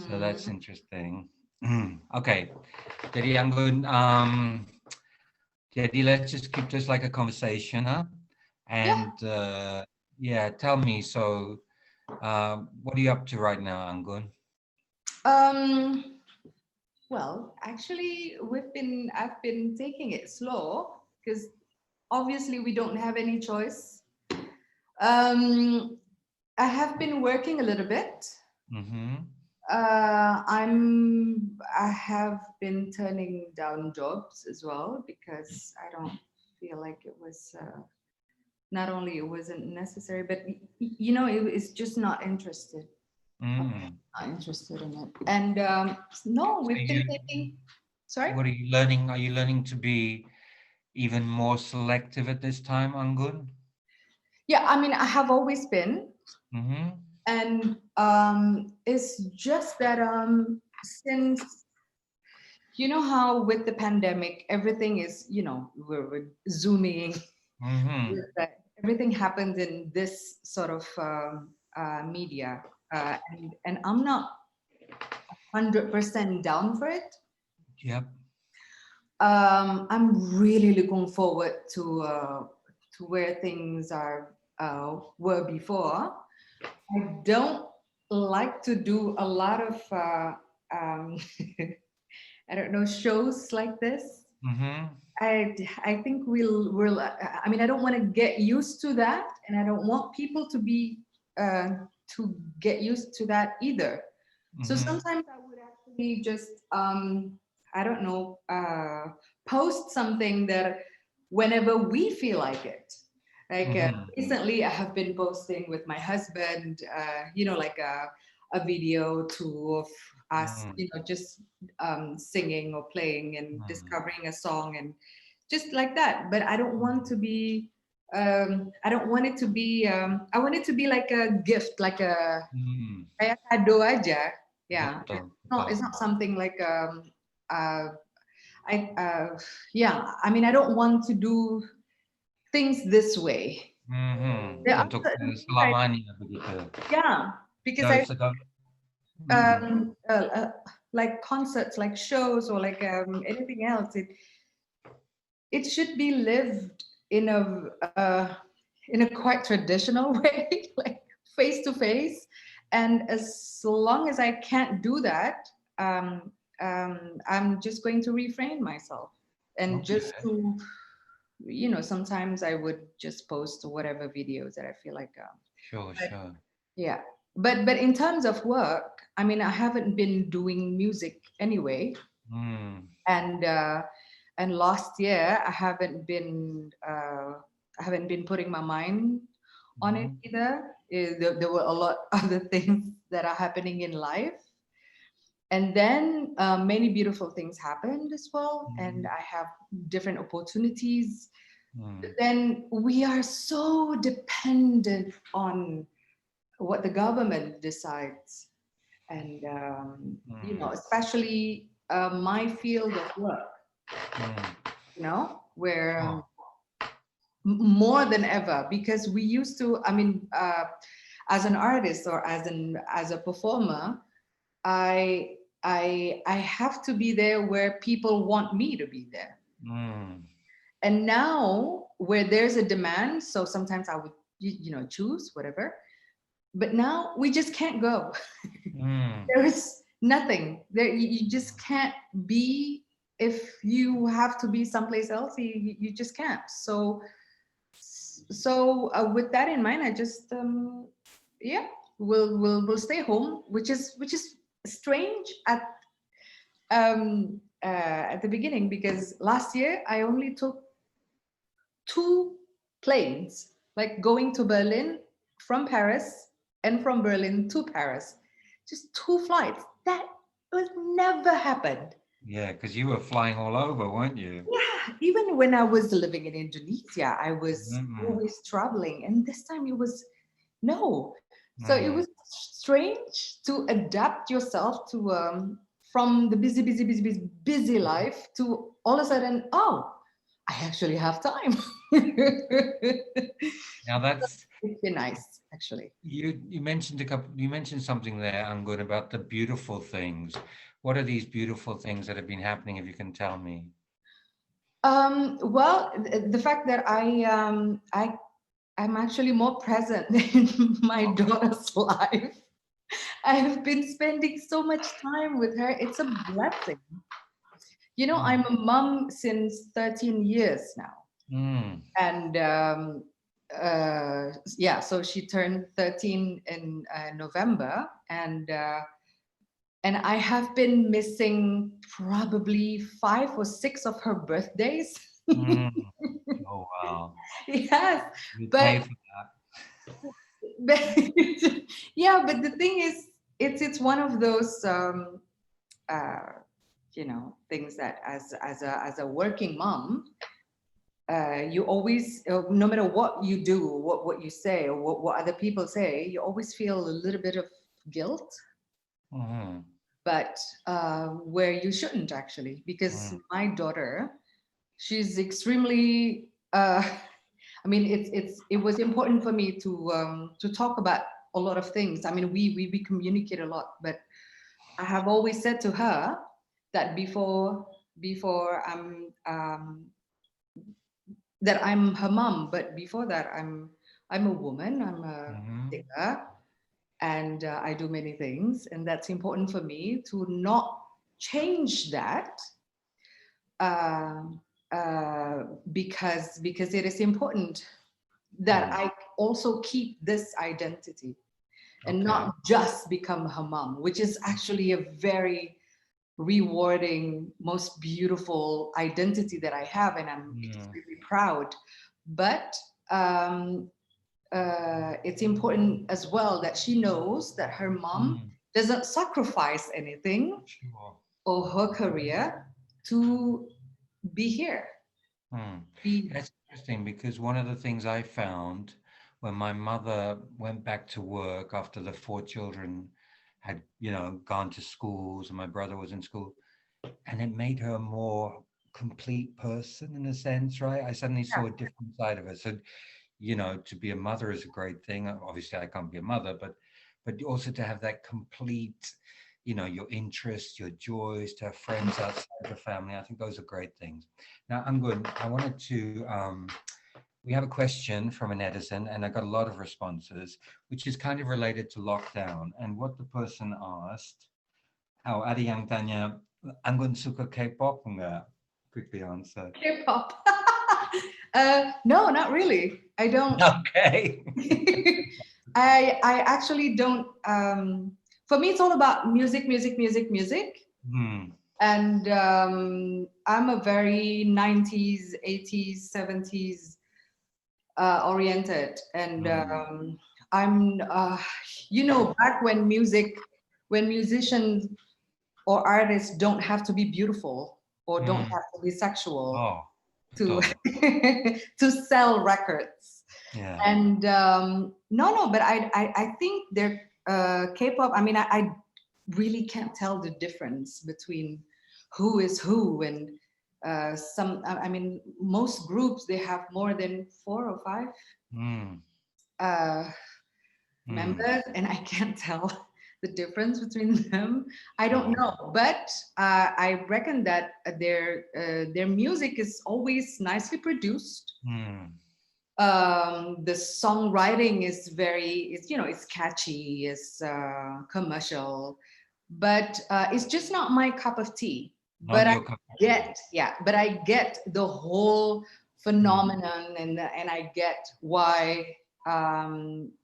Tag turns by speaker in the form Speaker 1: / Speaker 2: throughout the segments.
Speaker 1: So that's interesting. Okay. Jadi Anggun, jadi let's just keep this like a conversation, huh?
Speaker 2: Yeah.
Speaker 1: And yeah, tell me, so what are you up to right now, Anggun?
Speaker 2: Um, well, actually, I've been taking it slow because obviously we don't have any choice. Um, I have been working a little bit.
Speaker 1: Mm-hmm.
Speaker 2: I have been turning down jobs as well because I don't feel like it was not only it wasn't necessary, but it's just not interested.
Speaker 1: Mm.
Speaker 2: Not interested in it. And no,
Speaker 1: So
Speaker 2: we've been
Speaker 1: you,
Speaker 2: taking. Sorry.
Speaker 1: what are you learning? Are you learning to be even more selective at this time, Anggun?
Speaker 2: Yeah, I mean, I have always been,
Speaker 1: Mm-hmm.
Speaker 2: and it's just that since you know how with the pandemic everything is we're zooming
Speaker 1: Mm-hmm.
Speaker 2: with that everything happens in this sort of media and I'm not 100% down for it.
Speaker 1: Yep.
Speaker 2: I'm really looking forward to where things are were before. I don't like to do a lot of um, I don't know, shows like this.
Speaker 1: Mm-hmm.
Speaker 2: I think we'll I mean I don't want to get used to that, and I don't want people uh, to get used to that either. So
Speaker 1: Mm-hmm.
Speaker 2: sometimes I would actually just I don't know post something that whenever we feel like it. Like
Speaker 1: Mm-hmm.
Speaker 2: recently, I have been posting with my husband, like a video to of us,
Speaker 1: Mm-hmm.
Speaker 2: just singing or playing and
Speaker 1: Mm-hmm.
Speaker 2: discovering a song and just like that. But I don't want to be. I don't want it to be. I want it to be like a gift, like a
Speaker 1: Mm-hmm.
Speaker 2: kayak kado aja. Yeah,
Speaker 1: Betul,
Speaker 2: it's
Speaker 1: betul.
Speaker 2: not something like I yeah. I mean, I don't want to do things this way.
Speaker 1: Mhm.
Speaker 2: There are
Speaker 1: Untuk
Speaker 2: certain things I
Speaker 1: selamanya begitu.
Speaker 2: yeah because
Speaker 1: So
Speaker 2: I
Speaker 1: segala mhm.
Speaker 2: um uh, uh, like concerts, like shows, or like anything else. It should be lived in a quite traditional way, like face to face. And as long as I can't do that, I'm just going to refrain myself and just
Speaker 1: Okay.
Speaker 2: to sometimes I would just post whatever videos that I feel like
Speaker 1: Sure,
Speaker 2: but
Speaker 1: sure.
Speaker 2: yeah, but in terms of work, I mean, I haven't been doing music anyway,
Speaker 1: Hmm.
Speaker 2: and last year I haven't been putting my mind on it
Speaker 1: Mhm.
Speaker 2: either. There were a lot other things that are happening in life, and then many beautiful things happened as well, and
Speaker 1: Mhm.
Speaker 2: I have different opportunities. But
Speaker 1: Hmm.
Speaker 2: then we are so dependent on what the government decides, and
Speaker 1: Hmm.
Speaker 2: especially my field of work,
Speaker 1: Hmm.
Speaker 2: where
Speaker 1: Sure.
Speaker 2: more than ever, because we used to, I mean, as an artist or as a performer, I have to be there where people want me to be there.
Speaker 1: Hmm.
Speaker 2: And now where there's a demand, so sometimes I would choose whatever, but now we just can't go.
Speaker 1: Hmm.
Speaker 2: There is nothing there. You just can't be. If you have to be someplace else, you just can't. So with that in mind, I just yeah, we'll stay home, which is strange at the beginning, because last year I only took two planes, like going to Berlin from Paris and from Berlin to Paris. Just two flights. That would never happened.
Speaker 1: Yeah, because you were flying all over, weren't you?
Speaker 2: Yeah, even when I was living in Indonesia, I was
Speaker 1: Mm.
Speaker 2: always traveling. And this time it was no. So it
Speaker 1: Mm.
Speaker 2: was strange to adapt yourself to from the busy, busy, busy, busy, busy life to all of a sudden, oh, I actually have time.
Speaker 1: Now that's
Speaker 2: It's been nice, actually.
Speaker 1: you mentioned you mentioned something there, Anggun, about the beautiful things. What are these beautiful things that have been happening, if you can tell me?
Speaker 2: Well, the fact that I'm actually more present in my daughter's life. I have been spending so much time with her. It's a blessing. You know, I'm a mom since 13 years now.
Speaker 1: Mm.
Speaker 2: And yeah, so she turned 13 in November. And I have been missing probably 5 or 6 of her birthdays.
Speaker 1: Mm. Oh wow.
Speaker 2: Yes,
Speaker 1: You pay
Speaker 2: but
Speaker 1: for that.
Speaker 2: but yeah, but the thing is, it's one of those uh, things that as a working mom, you always, no matter what you do, what you say, or what other people say, you always feel a little bit of guilt,
Speaker 1: Mhm.
Speaker 2: but where you shouldn't actually, because
Speaker 1: Mm.
Speaker 2: my daughter, she's extremely. I mean, it was important for me to talk about a lot of things. I mean, we communicate a lot, but I have always said to her that before that I'm her mom, but before that I'm a woman, I'm a
Speaker 1: Mhm.
Speaker 2: singer, and I do many things, and that's important for me to not change that, uh, because it is important that
Speaker 1: Mm.
Speaker 2: I also keep this identity and
Speaker 1: Okay.
Speaker 2: not just become her mom, which is actually a very rewarding, most beautiful identity that I have, and I'm
Speaker 1: Mm.
Speaker 2: extremely proud. But um, it's important as well that she knows that her mom
Speaker 1: Mm.
Speaker 2: doesn't sacrifice anything
Speaker 1: Sure.
Speaker 2: or her career to be here.
Speaker 1: Mm.
Speaker 2: Be
Speaker 1: That's interesting because one of the things I found when my mother went back to work after the 4 children had, gone to schools and my brother was in school, and it made her a more complete person in a sense, right? I suddenly
Speaker 2: yeah,
Speaker 1: saw a different side of her. So, to be a mother is a great thing. Obviously, I can't be a mother, but also to have that complete, your interests, your joys, to have friends outside the family. I think those are great things. Now, Anggun, I wanted to. We have a question from an Edison, and I got a lot of responses, which is kind of related to lockdown. And what the person asked, oh, ada yang tanya, Anggun suka K-pop enggak? Quickly answer.
Speaker 2: K-pop. No, not really. I don't.
Speaker 1: Okay.
Speaker 2: I actually don't. For me, it's all about music, music, music, music.
Speaker 1: Hmm.
Speaker 2: And I'm a very 90s, 80s, 70s oriented. And
Speaker 1: Hmm.
Speaker 2: I'm, back when musicians or artists don't have to be beautiful or don't
Speaker 1: Hmm.
Speaker 2: have to be sexual
Speaker 1: Oh,
Speaker 2: to
Speaker 1: betul.
Speaker 2: to sell records.
Speaker 1: Yeah.
Speaker 2: And no, but I think they're K-pop. I mean, I really can't tell the difference between who is who, and I mean, most groups, they have more than 4 or 5
Speaker 1: Hmm.
Speaker 2: uh,
Speaker 1: Hmm.
Speaker 2: members, and I can't tell the difference between them. I don't
Speaker 1: Sure.
Speaker 2: know, but I reckon that their music is always nicely produced.
Speaker 1: Hmm.
Speaker 2: The songwriting is it's catchy, it's commercial, but it's just not my cup of tea.
Speaker 1: Not
Speaker 2: But
Speaker 1: your cup of tea.
Speaker 2: I get the whole
Speaker 1: Hmm.
Speaker 2: phenomenon, and I get why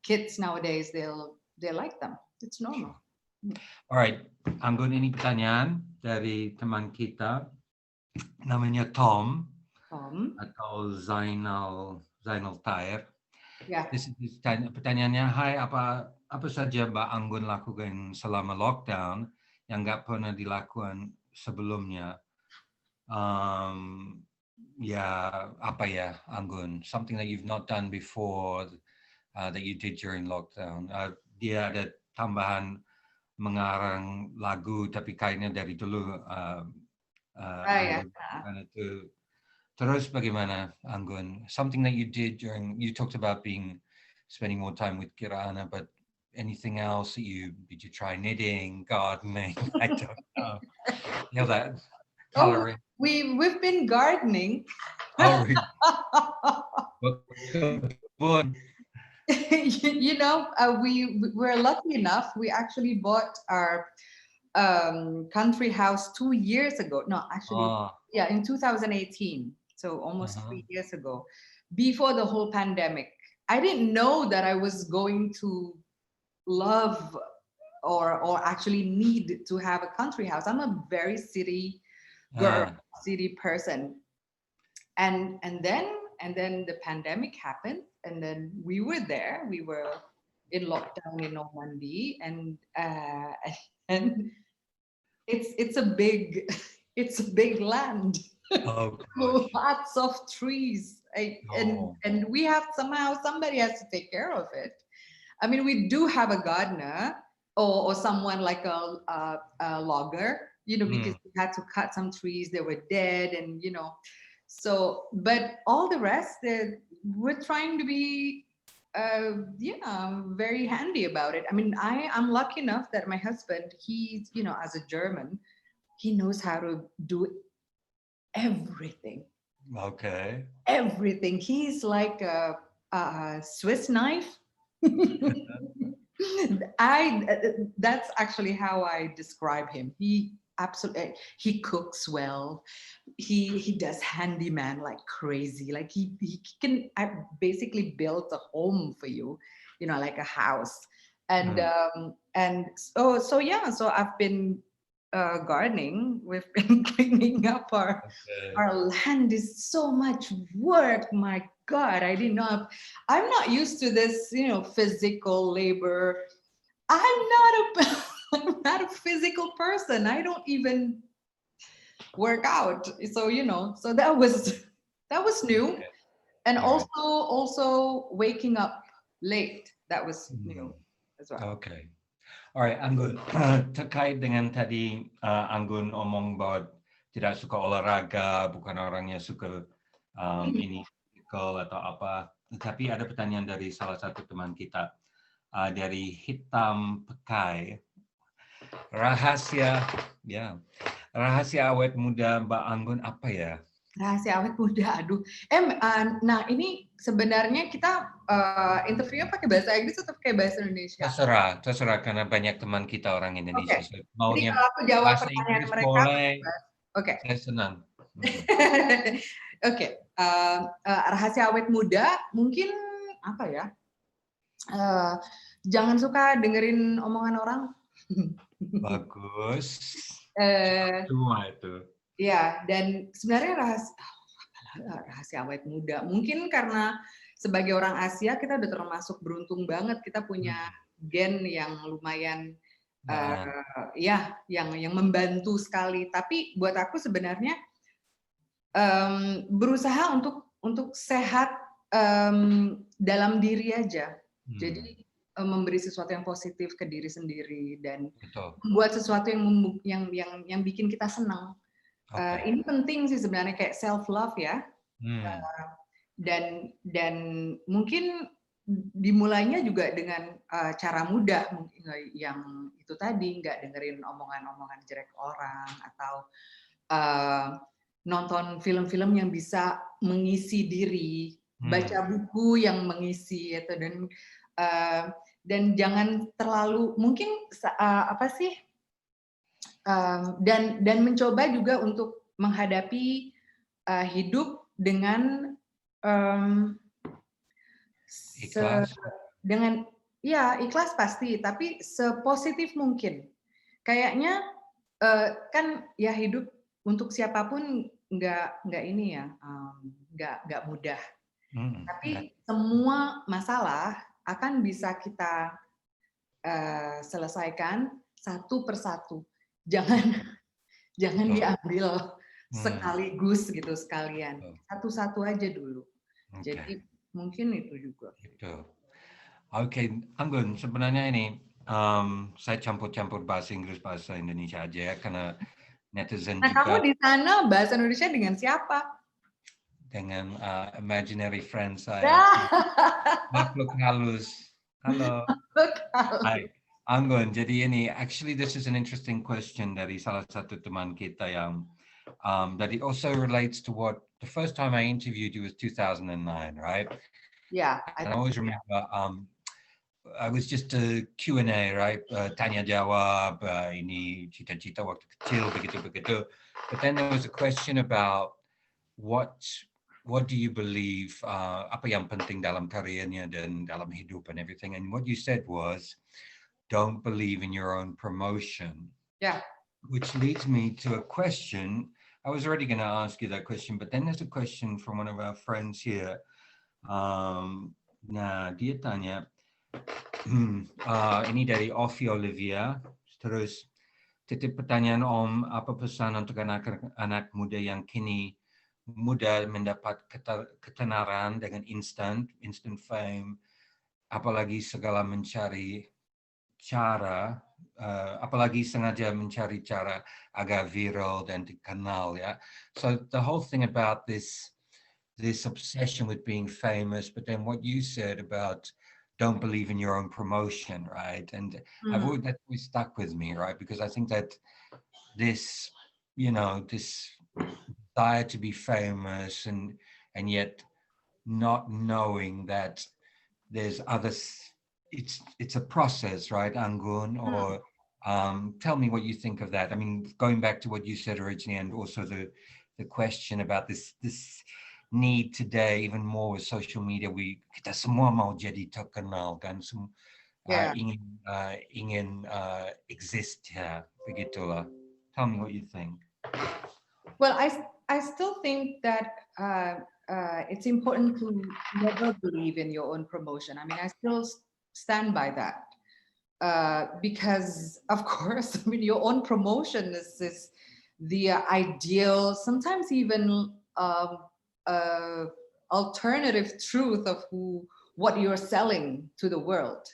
Speaker 2: kids nowadays they like them. It's normal.
Speaker 1: Sure. Alright, Anggun, ini pertanyaan dari teman kita, namanya Tom
Speaker 2: Um,
Speaker 1: atau Zainal Tair.
Speaker 2: yeah.
Speaker 1: Pertanyaannya, hai, apa saja Mbak Anggun lakukan selama lockdown yang nggak pernah dilakukan sebelumnya? Apa ya, Anggun? Something that you've not done before, that you did during lockdown. Dia ada tambahan mengarang lagu, tapi kayaknya dari dulu
Speaker 2: Ah, yeah.
Speaker 1: Anggun kan itu Terus bagaimana, Anggun? Something that you did you talked about spending more time with Kirana, but anything else did you try knitting, gardening? I don't know. That
Speaker 2: Oh,
Speaker 1: coloring.
Speaker 2: we've been gardening.
Speaker 1: Oh, really? Berkebun.
Speaker 2: We're lucky enough. We actually bought our country house 2 years ago. No, actually,
Speaker 1: Oh,
Speaker 2: yeah, in 2018. So almost
Speaker 1: uh-huh.
Speaker 2: 3 years ago, before the whole pandemic. I didn't know that I was going to love or actually need to have a country house. I'm a very city girl,
Speaker 1: Ah,
Speaker 2: city person. And then the pandemic happened, and then we were there. We were in lockdown in Normandy, and it's a big it's a big land.
Speaker 1: oh gosh.
Speaker 2: Lots of trees.
Speaker 1: Oh.
Speaker 2: And we have somehow somebody has to take care of it. I mean, we do have a gardener or someone like a logger, because
Speaker 1: Mm.
Speaker 2: we had to cut some trees, they were dead, and so, but all the rest, we're trying to be, very handy about it. I mean, I'm lucky enough that my husband, he's, as a German, he knows how to do everything.
Speaker 1: Okay.
Speaker 2: Everything. He's like a Swiss knife. That's actually how I describe him. He absolutely, he cooks well. He does handyman like crazy. Like he can basically build a home for you, like a house. And
Speaker 1: Mm.
Speaker 2: so I've been gardening. We've been cleaning up
Speaker 1: Okay.
Speaker 2: our land. Is so much work. My God, I didn't know. I'm not used to this, physical labor. I'm not a I'm not a physical person. I don't even work out. So that was new.
Speaker 1: Okay.
Speaker 2: And
Speaker 1: All right.
Speaker 2: also waking up late. That was
Speaker 1: Mm.
Speaker 2: new as well.
Speaker 1: Okay. Alright, Anggun. Terkait dengan tadi Anggun omong bahwa tidak suka olahraga, bukan orangnya suka ini physical atau apa. Tapi ada pertanyaan dari salah satu teman kita dari Hitam Pekai. Rahasia awet muda Mbak Anggun apa ya?
Speaker 2: Rahasia awet muda. Aduh. Nah ini sebenarnya kita interviewnya pakai bahasa Inggris atau pakai bahasa Indonesia?
Speaker 1: Terserah karena banyak teman kita orang
Speaker 2: Oke.
Speaker 1: Indonesia. So,
Speaker 2: Jadi
Speaker 1: maunya
Speaker 2: kalau aku jawab
Speaker 1: bahasa
Speaker 2: pertanyaan
Speaker 1: Inggris
Speaker 2: mereka,
Speaker 1: boleh,
Speaker 2: oke.
Speaker 1: saya senang.
Speaker 2: Oke. Rahasia awet muda mungkin apa ya? Jangan suka dengerin omongan orang.
Speaker 1: Bagus. Cuma itu.
Speaker 2: Ya, dan sebenarnya rahasia awet muda. Mungkin karena sebagai orang Asia kita udah termasuk beruntung banget, kita punya gen yang lumayan yang membantu sekali. Tapi buat aku sebenarnya berusaha untuk sehat dalam diri aja. Jadi memberi sesuatu yang positif ke diri sendiri dan membuat sesuatu yang bikin kita senang. Ini penting sih sebenarnya, kayak self love ya. Dan mungkin dimulainya juga dengan cara mudah, yang itu tadi, nggak dengerin omongan-omongan jelek orang, atau nonton film-film yang bisa mengisi diri, baca buku yang mengisi itu, dan jangan terlalu mungkin dan mencoba juga untuk menghadapi hidup dengan
Speaker 1: ikhlas.
Speaker 2: Ikhlas pasti, tapi sepositif mungkin. Kayaknya kan ya hidup untuk siapapun nggak ini ya, nggak mudah. Tapi semua masalah akan bisa kita selesaikan satu persatu. Jangan diambil sekaligus gitu sekalian. Satu-satu aja dulu. Jadi mungkin itu juga.
Speaker 1: Oke, Anggun, sebenarnya ini saya campur-campur bahasa Inggris bahasa Indonesia aja ya, karena netizen juga.
Speaker 2: Kamu di sana bahasa Indonesia dengan siapa?
Speaker 1: dengan imaginary friend saya,
Speaker 2: Nah,
Speaker 1: makhluk halus. Halo.
Speaker 2: look
Speaker 1: Hai, Anggun. Jadi ini, actually this is an interesting question dari salah satu teman kita yang that it also relates to what the first time I interviewed you was 2009, right?
Speaker 2: yeah,
Speaker 1: And I always remember I was just a Q&A, right? Tanya jawab, ini cita-cita waktu kecil, begitu-begitu. But then there was a question about what what do you believe, apa yang penting dalam karirnya dan dalam hidup and everything. And what you said was, don't believe in your own promotion.
Speaker 2: yeah.
Speaker 1: Which leads me to a question. I was already going to ask you that question, but then there's a question from one of our friends here. Nah, dia tanya, ini dari Ovi Olivia. Terus titip pertanyaan Om, apa pesan untuk anak muda yang kini mudah mendapat ketenaran dengan instant fame, apalagi segala mencari cara, apalagi sengaja mencari cara agar viral dan dikenal, ya. So the whole thing about this obsession with being famous, but then what you said about don't believe in your own promotion, right? And that always stuck with me, right? Because I think that this, this desire to be famous and yet not knowing that there's others, it's a process, right, Anggun? Or tell me what you think of that. I mean, going back to what you said originally, and also the question about this need today, even more with social media, kita semua mau jadi terkenal kan,
Speaker 2: Yeah.
Speaker 1: ingin exist, ya, begitulah. Tell me what you think.
Speaker 2: Well, I still think that it's important to never believe in your own promotion. I mean, I still stand by that because, of course, I mean, your own promotion is the ideal, sometimes even alternative truth of what you're selling to the world.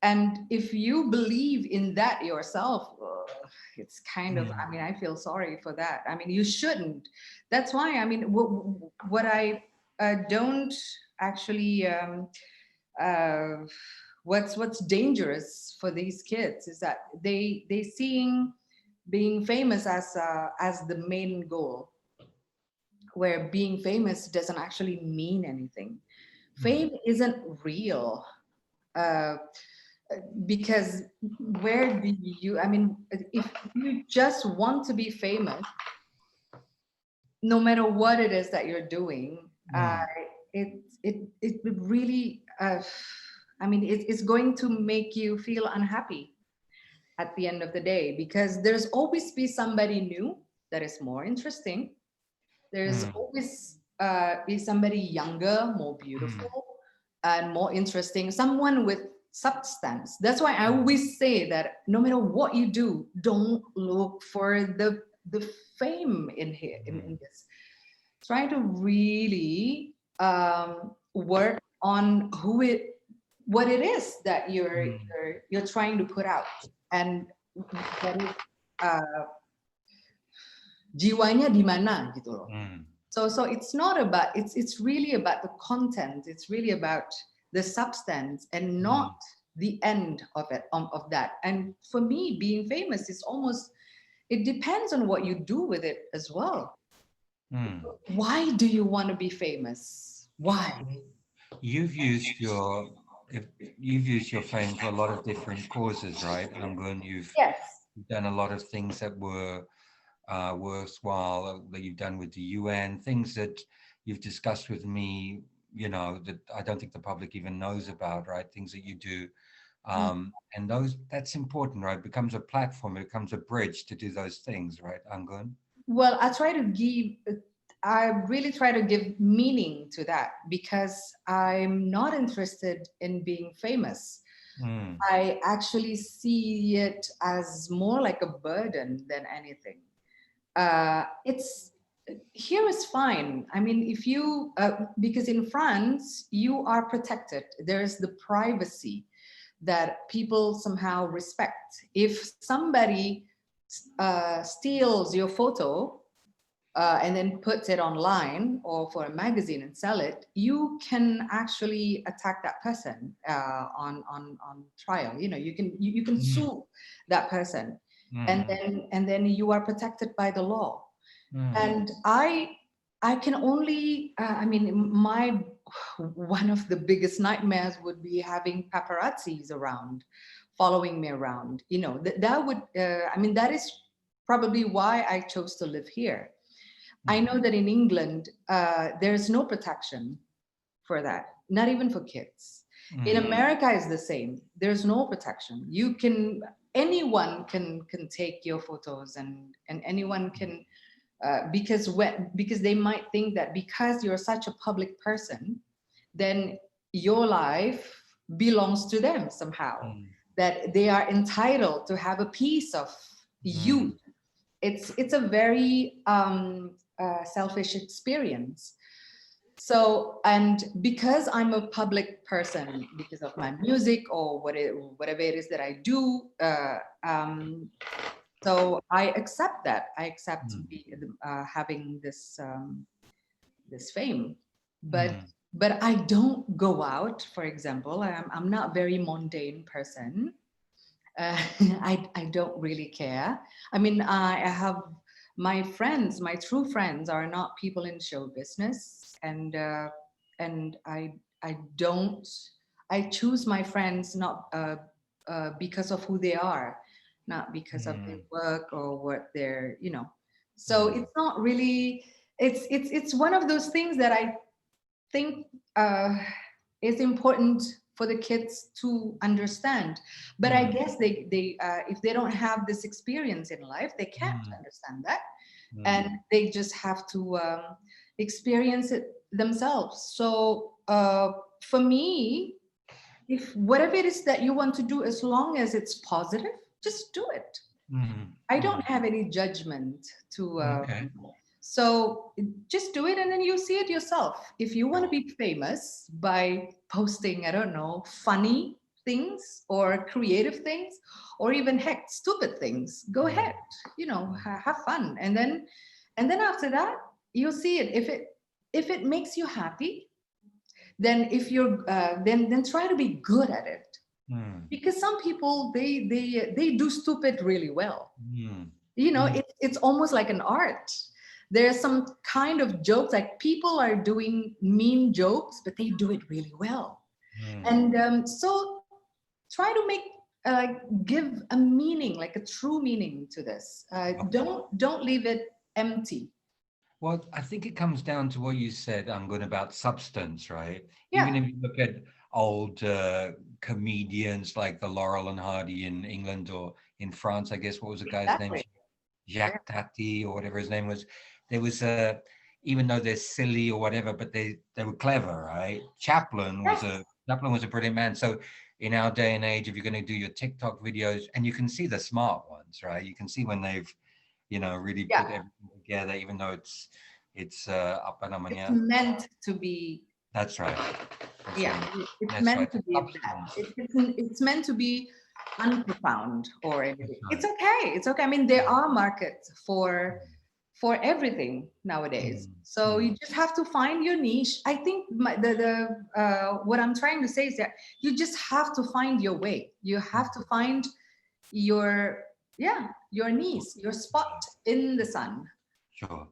Speaker 2: And if you believe in that yourself, it's kind of, I mean, I feel sorry for that. I mean, you shouldn't. That's why, I mean, what I don't actually, what's dangerous for these kids is that they seeing being famous as the main goal, where being famous doesn't actually mean anything. Fame isn't real. Because where do you, I mean, if you just want to be famous, no matter what it is that you're doing, it really, I mean, it's going to make you feel unhappy at the end of the day, because there's always be somebody new that is more interesting. There's always be somebody younger, more beautiful, and more interesting, someone with substance. That's why I always say that no matter what you do, don't look for the fame in here, in this. Try to really work on what it is that you're trying to put out, and that is jiwanya di mana gitu loh. So it's not about, it's really about the content. It's really about the substance and not the end of it, of that. And for me, being famous is almost, it depends on what you do with it as well. Why do you want to be famous? Why?
Speaker 1: You've used your fame for a lot of different causes, right, Anggun? You've done a lot of things that were worthwhile, that you've done with the UN, things that you've discussed with me, that I don't think the public even knows about, right? Things that you do. And that's important, right? It becomes a platform, it becomes a bridge to do those things, right, Anggun?
Speaker 2: Well, I really try to give meaning to that, because I'm not interested in being famous. I actually see it as more like a burden than anything. Here is fine. I mean, if you, because in France, you are protected. There's the privacy that people somehow respect. If somebody steals your photo, and then puts it online or for a magazine and sell it, you can actually attack that person on trial. You know, you can
Speaker 1: Mm,
Speaker 2: sue that person,
Speaker 1: mm,
Speaker 2: and then you are protected by the law.
Speaker 1: mm,
Speaker 2: And I can only I mean, my one of the biggest nightmares would be having paparazzis around, following me around. You know, that would I mean, that is probably why I chose to live here. I
Speaker 1: mm,
Speaker 2: know that in England, there's no protection for that, not even for kids. In
Speaker 1: mm,
Speaker 2: America, is the same. There's no protection. You can anyone can take your photos, and anyone can because they might think that because you're such a public person, then your life belongs to them somehow.
Speaker 1: mm,
Speaker 2: That they are entitled to have a piece of you.
Speaker 1: mm,
Speaker 2: It's a very selfish experience. So, and because I'm a public person, because of my music or whatever it is that I do, so I accept that. I accept
Speaker 1: mm,
Speaker 2: having this fame, but
Speaker 1: mm,
Speaker 2: I don't go out. For example, I'm not a very mundane person. uh, I don't really care. I mean, I have my friends, my true friends, are not people in show business, and I don't. I choose my friends not because of who they are, not because of their
Speaker 1: mm,
Speaker 2: work or what they're, you know. So
Speaker 1: mm,
Speaker 2: it's not really. It's one of those things that I think is important for the kids to understand. But I
Speaker 1: mm,
Speaker 2: guess they if they don't have this experience in life, they can't
Speaker 1: mm,
Speaker 2: understand that, and
Speaker 1: mm,
Speaker 2: they just have to experience it themselves. So for me, if whatever it is that you want to do, as long as it's positive, just do it.
Speaker 1: mm,
Speaker 2: I don't
Speaker 1: mm.
Speaker 2: have any judgment to
Speaker 1: Okay.
Speaker 2: so just do it and then you see it yourself. If you want to
Speaker 1: Sure.
Speaker 2: be famous by posting, I don't know, funny things or creative things or even heck stupid things, go
Speaker 1: Mm,
Speaker 2: ahead. You know,
Speaker 1: mm,
Speaker 2: have fun. And then after that, you'll see it. If it makes you happy, then if you're then try to be good at it.
Speaker 1: mm,
Speaker 2: Because some people they do stupid really well.
Speaker 1: mm,
Speaker 2: You know,
Speaker 1: mm,
Speaker 2: it's almost like an art. There's some kind of jokes, like people are doing mean jokes but they do it really well.
Speaker 1: mm.
Speaker 2: And so try to make give a meaning, like a true meaning to this. Don't leave it empty.
Speaker 1: Well, I think it comes down to what you said, Anggun, about substance, right? Even
Speaker 2: Yeah,
Speaker 1: if you look at old comedians like the Laurel and Hardy in England or in France, I guess, what was the guy's name?
Speaker 2: exactly. Yeah,
Speaker 1: Jacques Tati or whatever his name was. There was a, even though they're silly or whatever, but they were clever, right?
Speaker 2: yes,
Speaker 1: Chaplin was a brilliant man. So in our day and age, if you're going to do your TikTok videos, and you can see the smart ones, right? You can see when they've really
Speaker 2: yeah,
Speaker 1: put everything together, even though it's apa
Speaker 2: it's
Speaker 1: namanya.
Speaker 2: meant to be.
Speaker 1: That's right. That's
Speaker 2: Yeah,
Speaker 1: right.
Speaker 2: it's
Speaker 1: That's
Speaker 2: meant
Speaker 1: right.
Speaker 2: to
Speaker 1: The
Speaker 2: be that.
Speaker 1: substance.
Speaker 2: It's meant to be unprofound or
Speaker 1: That's
Speaker 2: anything. It's
Speaker 1: right.
Speaker 2: okay. It's okay. I mean, there are markets for everything nowadays.
Speaker 1: Mm,
Speaker 2: So
Speaker 1: mm,
Speaker 2: you just have to find your niche. I think the what I'm trying to say is that you just have to find your way. You have to
Speaker 1: mm.
Speaker 2: find your your niche, your spot
Speaker 1: Sure.
Speaker 2: in the sun.
Speaker 1: Sure.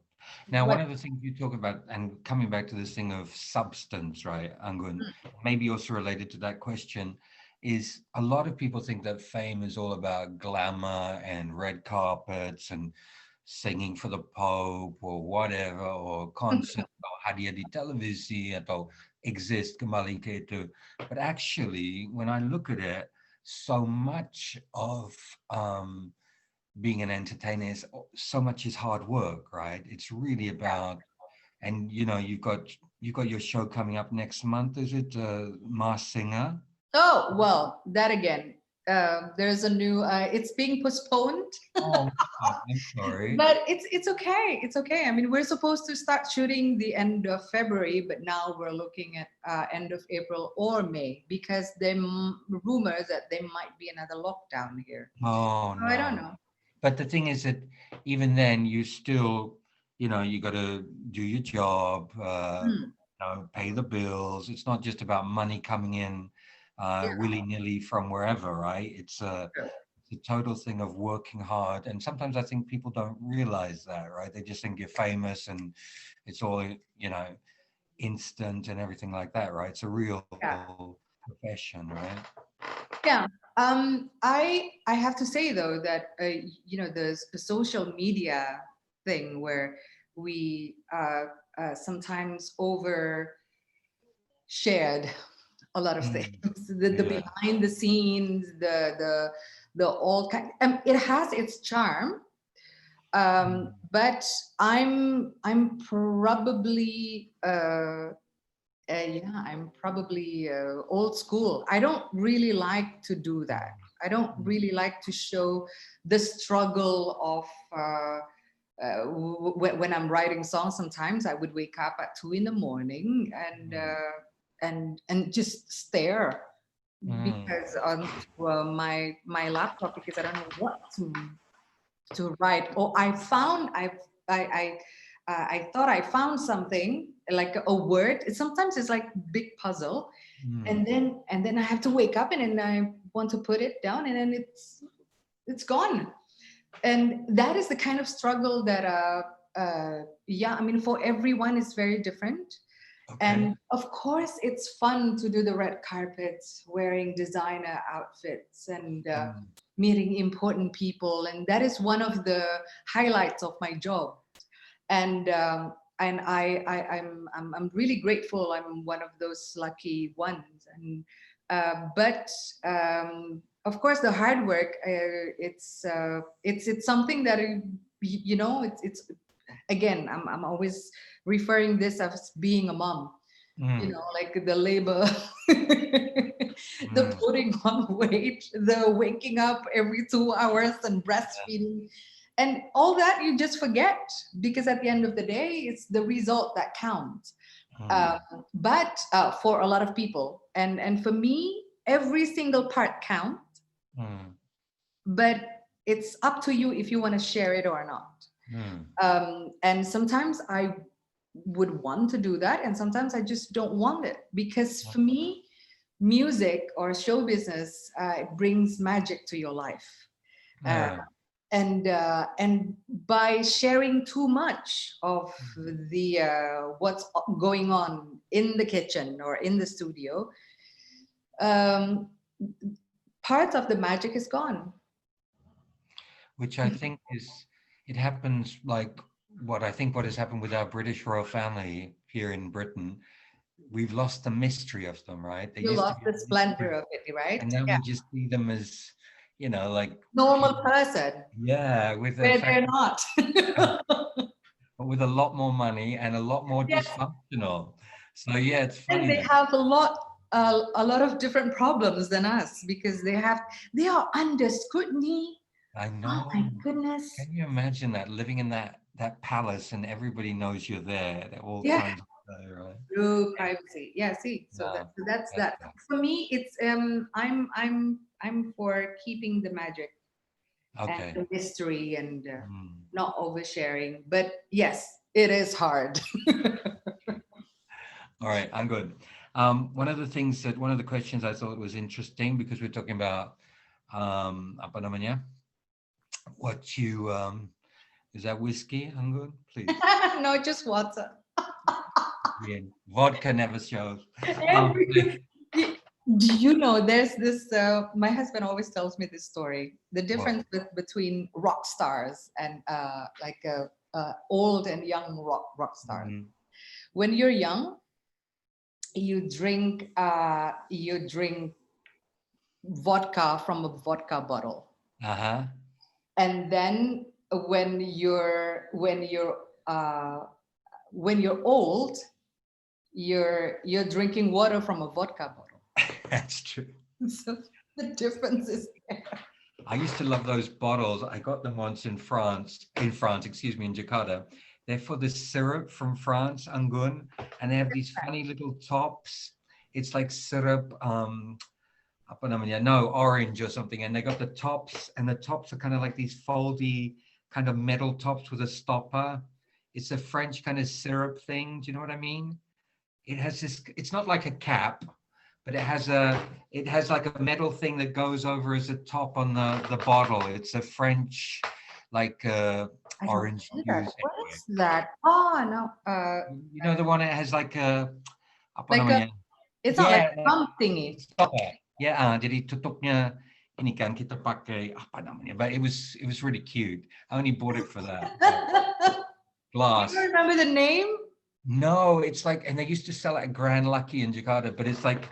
Speaker 1: Now, one
Speaker 2: What
Speaker 1: of the things you talk about, and coming back to this thing of substance, right, Angun, maybe also related to that question, is a lot of people think that fame is all about glamour and red carpets and singing for the Pope or whatever, or concert atau hadiah di televisi atau exist kembali ke itu. But actually, when I look at it, so much of being an entertainer is so much is hard work, right? It's really about, and you've got your show coming up next month. Is it Mars Singer?
Speaker 2: Oh, well, that again. There's a new. It's being postponed,
Speaker 1: Oh, I'm sorry.
Speaker 2: but it's okay. It's okay. I mean, we're supposed to start shooting the end of February, but now we're looking at end of April or May because there rumors that there might be another lockdown here.
Speaker 1: Oh
Speaker 2: So I don't
Speaker 1: no.
Speaker 2: know.
Speaker 1: But the thing is that even then, you still you know, you got to do your job,
Speaker 2: Mm.
Speaker 1: you know, pay the bills. It's not just about money coming in
Speaker 2: Yeah.
Speaker 1: willy-nilly from wherever, right?
Speaker 2: True.
Speaker 1: It's a total thing of working hard. And sometimes I think people don't realize that, right? They just think you're famous and it's all, you know, instant and everything like that, right? It's a real
Speaker 2: Yeah.
Speaker 1: profession, right?
Speaker 2: Yeah. I have to say though that you know the social media thing where we sometimes over shared a lot of things,
Speaker 1: Mm,
Speaker 2: the
Speaker 1: yeah.
Speaker 2: behind the scenes, the all kind. It has its charm,
Speaker 1: Mm,
Speaker 2: but I'm probably yeah, I'm probably old school. I don't really like to do that. I don't
Speaker 1: mm,
Speaker 2: really like to show the struggle of when I'm writing songs. Sometimes I would wake up at 2 in the morning
Speaker 1: mm,
Speaker 2: and just stare
Speaker 1: mm,
Speaker 2: because on my laptop because I don't know what to write. Or I thought I found something like a word. Sometimes it's like big puzzle,
Speaker 1: mm,
Speaker 2: and then I have to wake up and then I want to put it down and then it's gone. And that is the kind of struggle that yeah, I mean for everyone it's very different.
Speaker 1: okay.
Speaker 2: And of course, it's fun to do the red carpets, wearing designer outfits and
Speaker 1: Mm,
Speaker 2: meeting important people. And that is one of the highlights of my job. And I'm really grateful. I'm one of those lucky ones. And but of course, the hard work. It's something that you know. It's again. I'm always referring this as being a mom, you
Speaker 1: mm,
Speaker 2: know, like the labor, the
Speaker 1: mm,
Speaker 2: putting on weight, the waking up every 2 hours and breastfeeding, and all that you just forget because at the end of the day, it's the result that counts.
Speaker 1: mm,
Speaker 2: Um, but for a lot of people, and for me, every single part counts.
Speaker 1: mm,
Speaker 2: But it's up to you if you want to share it or not.
Speaker 1: mm.
Speaker 2: And sometimes I would want to do that, and sometimes I just don't want it because for me, music or show business it brings magic to your life, uh,
Speaker 1: Yeah.
Speaker 2: and by sharing too much of the what's going on in the kitchen or in the studio, um, part of the magic is gone.
Speaker 1: Which I think is, it happens like what I think what has happened with our British royal family here in Britain. We've lost the mystery of them, right? They
Speaker 2: You
Speaker 1: used to
Speaker 2: lost
Speaker 1: be a
Speaker 2: the splendor
Speaker 1: mystery,
Speaker 2: of it, right?
Speaker 1: and now
Speaker 2: Yeah,
Speaker 1: we just see them as, you know, like
Speaker 2: normal
Speaker 1: people,
Speaker 2: person
Speaker 1: yeah, with the
Speaker 2: where
Speaker 1: fact,
Speaker 2: they're not.
Speaker 1: but with a lot more money and a lot more
Speaker 2: Yes,
Speaker 1: dysfunctional. So yeah, it's
Speaker 2: and
Speaker 1: funny
Speaker 2: they
Speaker 1: that.
Speaker 2: have a lot of different problems than us because they are under scrutiny.
Speaker 1: I
Speaker 2: Oh my
Speaker 1: know.
Speaker 2: goodness.
Speaker 1: Can you imagine that, living in that palace and everybody knows you're there at all
Speaker 2: Yeah,
Speaker 1: times of the day, right?
Speaker 2: true privacy. Yeah, see,
Speaker 1: No,
Speaker 2: so that's
Speaker 1: that's
Speaker 2: that. For me, it's I'm for keeping the magic and
Speaker 1: okay.
Speaker 2: the mystery and
Speaker 1: Mm.
Speaker 2: not oversharing. But yes, it is hard.
Speaker 1: All right, I'm good. One of the questions I thought was interesting because we're talking about apa namanya? What you is that whiskey, Anggun? Please.
Speaker 2: No, just water.
Speaker 1: Yeah. Vodka never shows. Um,
Speaker 2: Every, do you know there's this my husband always tells me this story, the
Speaker 1: what?
Speaker 2: difference between rock stars and like old and young rock stars.
Speaker 1: Mm,
Speaker 2: When you're young, you drink vodka from a vodka bottle,
Speaker 1: uh-huh.
Speaker 2: and then uh, when you're old, you're drinking water from a vodka bottle.
Speaker 1: That's true.
Speaker 2: So the difference is there.
Speaker 1: I used to love those bottles. I got them once excuse me, in Jakarta. They're for the syrup from France, Anggun, and they have these funny little tops. It's like syrup, apa namanya? No, orange or something. And they got the tops, and the tops are kind of like these foldy kind of metal tops with a stopper. it's a French kind of syrup thing. Do you know what I mean? It has this. It's not like a cap, but it has like a metal thing that goes over as a top on the bottle. It's a French like
Speaker 2: I don't
Speaker 1: orange
Speaker 2: see that.
Speaker 1: juice.
Speaker 2: What
Speaker 1: Anyway.
Speaker 2: is that? Oh no.
Speaker 1: You know the one that has like a apa
Speaker 2: Like a.
Speaker 1: namanya?
Speaker 2: It's not like
Speaker 1: Yeah,
Speaker 2: a pump thingy.
Speaker 1: stopper. Yeah, jadi tutupnya ini kan kita pakai apa namanya? But it was really cute. I only bought it for that.
Speaker 2: You
Speaker 1: Glass.
Speaker 2: don't remember the name?
Speaker 1: No, it's like, and they used to sell it at Grand Lucky in Jakarta, but it's like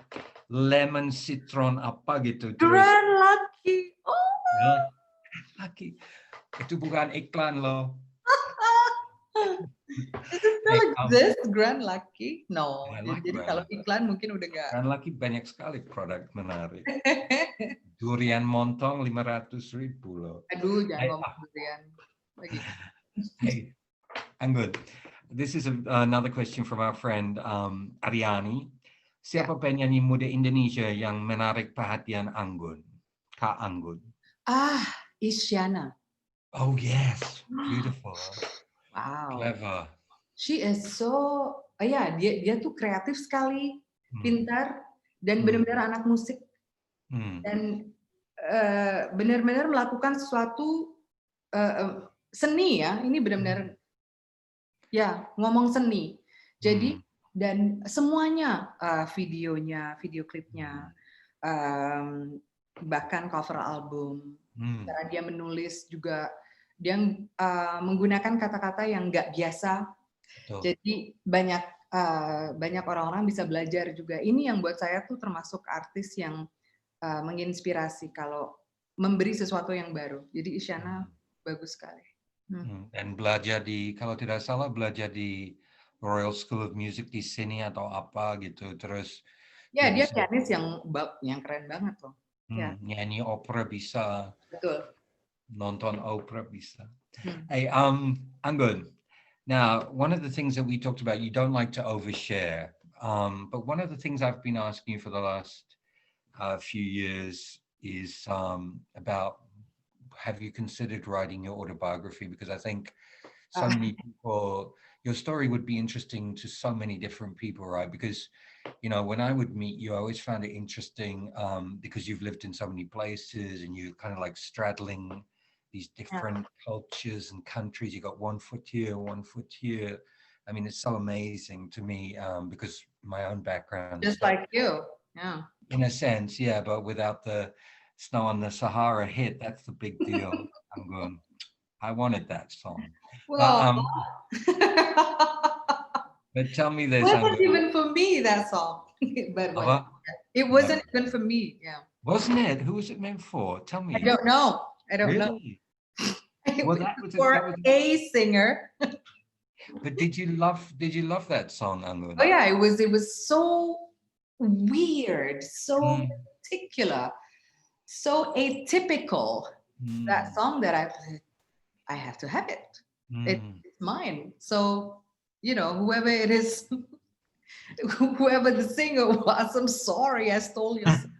Speaker 1: lemon citron apa gitu. Terus,
Speaker 2: Grand Lucky. Oh.
Speaker 1: ya, Lucky. Itu bukan iklan loh.
Speaker 2: Does it still exist, Grand Lucky? No.
Speaker 1: I like
Speaker 2: Jadi
Speaker 1: Grand
Speaker 2: kalau
Speaker 1: Lucky.
Speaker 2: iklan mungkin udah nggak.
Speaker 1: Grand Lucky banyak sekali produk menarik. Durian montong 500.000 loh.
Speaker 2: Aduh, jangan ngomong durian lagi.
Speaker 1: Hey, Anggun, this is another question from our friend Ariani. Siapa penyanyi muda Indonesia yang menarik perhatian Anggun? Kak Anggun.
Speaker 2: Isyana.
Speaker 1: Oh yes, beautiful.
Speaker 2: Wow.
Speaker 1: Clever.
Speaker 2: She is so, dia tuh kreatif sekali, pintar, dan benar-benar anak musik. Dan benar-benar melakukan sesuatu seni ya. Ini benar-benar ya ngomong seni. Jadi dan semuanya videonya, video klipnya, bahkan cover album, cara dia menulis juga dia menggunakan kata-kata yang nggak biasa. Betul. Jadi banyak orang-orang bisa belajar juga. Ini yang buat saya tuh termasuk artis yang menginspirasi kalau memberi sesuatu yang baru. Jadi Isyana bagus sekali.
Speaker 1: Dan belajar kalau tidak salah belajar di Royal School of Music di sini atau apa gitu. Terus
Speaker 2: ya dia pianis yang keren banget loh.
Speaker 1: Nyanyi opera bisa.
Speaker 2: Betul.
Speaker 1: Nonton opera bisa. Hey, Anggun. Now, one of the things that we talked about, you don't like to overshare. But one of the things I've been asking you for the last few years is about, have you considered writing your autobiography? Because I think so many people, your story would be interesting to so many different people, right? Because, you know, when I would meet you, I always found it interesting because you've lived in so many places and you kind of like straddling these different cultures and countries. You got one foot here, one foot here. I mean, it's so amazing to me because my own background.
Speaker 2: Just like you, yeah.
Speaker 1: In a sense, yeah, but without the snow on the Sahara hit, that's the big deal. I'm going, I wanted that song.
Speaker 2: Well,
Speaker 1: but tell me this.
Speaker 2: It wasn't even for me, that song. But it wasn't even for me, yeah.
Speaker 1: Wasn't it? Who was it meant for? Tell me.
Speaker 2: I don't know.
Speaker 1: Really?
Speaker 2: Know.
Speaker 1: Well, that was
Speaker 2: a singer.
Speaker 1: But did you love that song, Anggun?
Speaker 2: Oh yeah, it was so weird, so particular, so atypical. That song that I have to have it. It's mine. So, you know, whoever it is, whoever the singer was, I'm sorry I stole your song.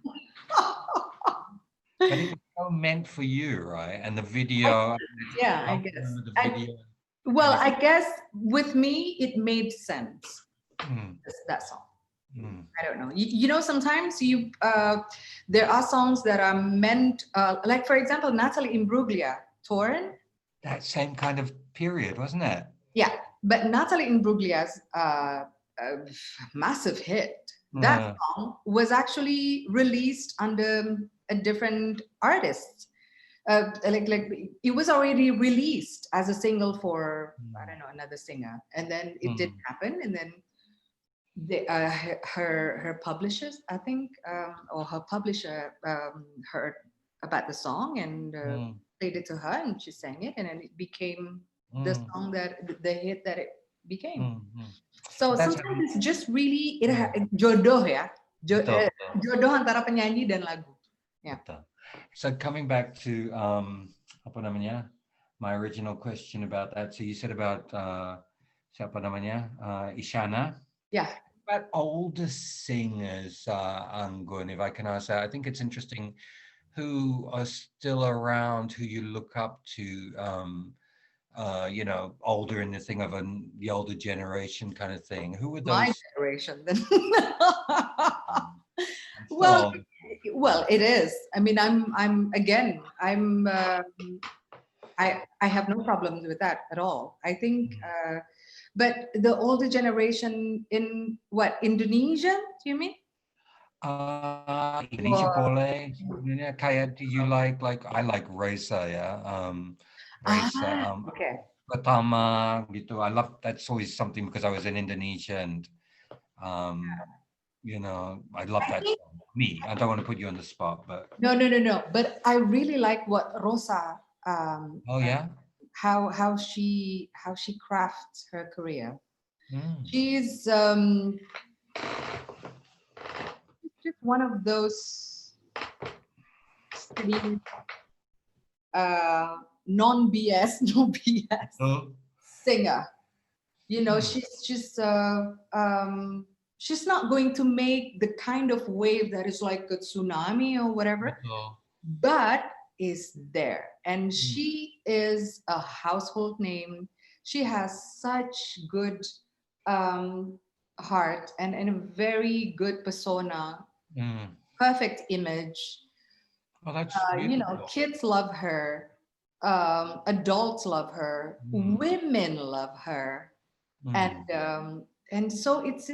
Speaker 1: But it was so meant for you, right? And the video.
Speaker 2: I guess. I guess with me, it made sense. That song. I don't know. You know, sometimes there are songs that are meant, like for example, Natalie Imbruglia, Torn.
Speaker 1: That same kind of period, wasn't it?
Speaker 2: Yeah, but Natalie Imbriglia's massive hit. That song was actually released under a different artist. Like it was already released as a single for I don't know, another singer, and then it didn't happen, and then her publishers, I think, or her publisher heard about the song and played it to her, and she sang it, and then it became the song the hit that it became. So sometimes it's just really jodoh ya, jodoh antara penyanyi dan lagu. Yeah.
Speaker 1: So coming back to apa namanya, my original question about that. So you said about siapa namanya, Isyana.
Speaker 2: Yeah.
Speaker 1: About older singers, Anggun, if I can ask that. I think it's interesting who are still around, who you look up to. older in the thing of the older generation kind of thing. Who were
Speaker 2: My
Speaker 1: those?
Speaker 2: generation then.
Speaker 1: I'm still
Speaker 2: Well,
Speaker 1: old.
Speaker 2: well, it is. I mean, I'm again, I have no problems with that at all. I think, but the older generation in what, Indonesia? Do you mean?
Speaker 1: Indonesia
Speaker 2: Or
Speaker 1: boleh sebenarnya kayak do you like I like Raisa ya Raisa
Speaker 2: okay.
Speaker 1: pertama gitu. I love that's always something because I was in Indonesia and um, I love
Speaker 2: I
Speaker 1: that
Speaker 2: think
Speaker 1: song. Me, I don't want to put you on the spot, but
Speaker 2: no. But I really like what Rosa,
Speaker 1: oh yeah.
Speaker 2: how she crafts her career.
Speaker 1: Mm.
Speaker 2: She's just one of those steady, non BS, no BS
Speaker 1: Oh.
Speaker 2: singer. You know,
Speaker 1: Hmm.
Speaker 2: she's not going to make the kind of wave that is like a tsunami or whatever,
Speaker 1: Betul.
Speaker 2: but is there. And
Speaker 1: Hmm.
Speaker 2: she is a household name. She has such good um, heart and a very good persona,
Speaker 1: Hmm.
Speaker 2: perfect image.
Speaker 1: Oh, that's beautiful.
Speaker 2: Kids love her, adults love her,
Speaker 1: Hmm.
Speaker 2: women love her, and
Speaker 1: Hmm.
Speaker 2: so it's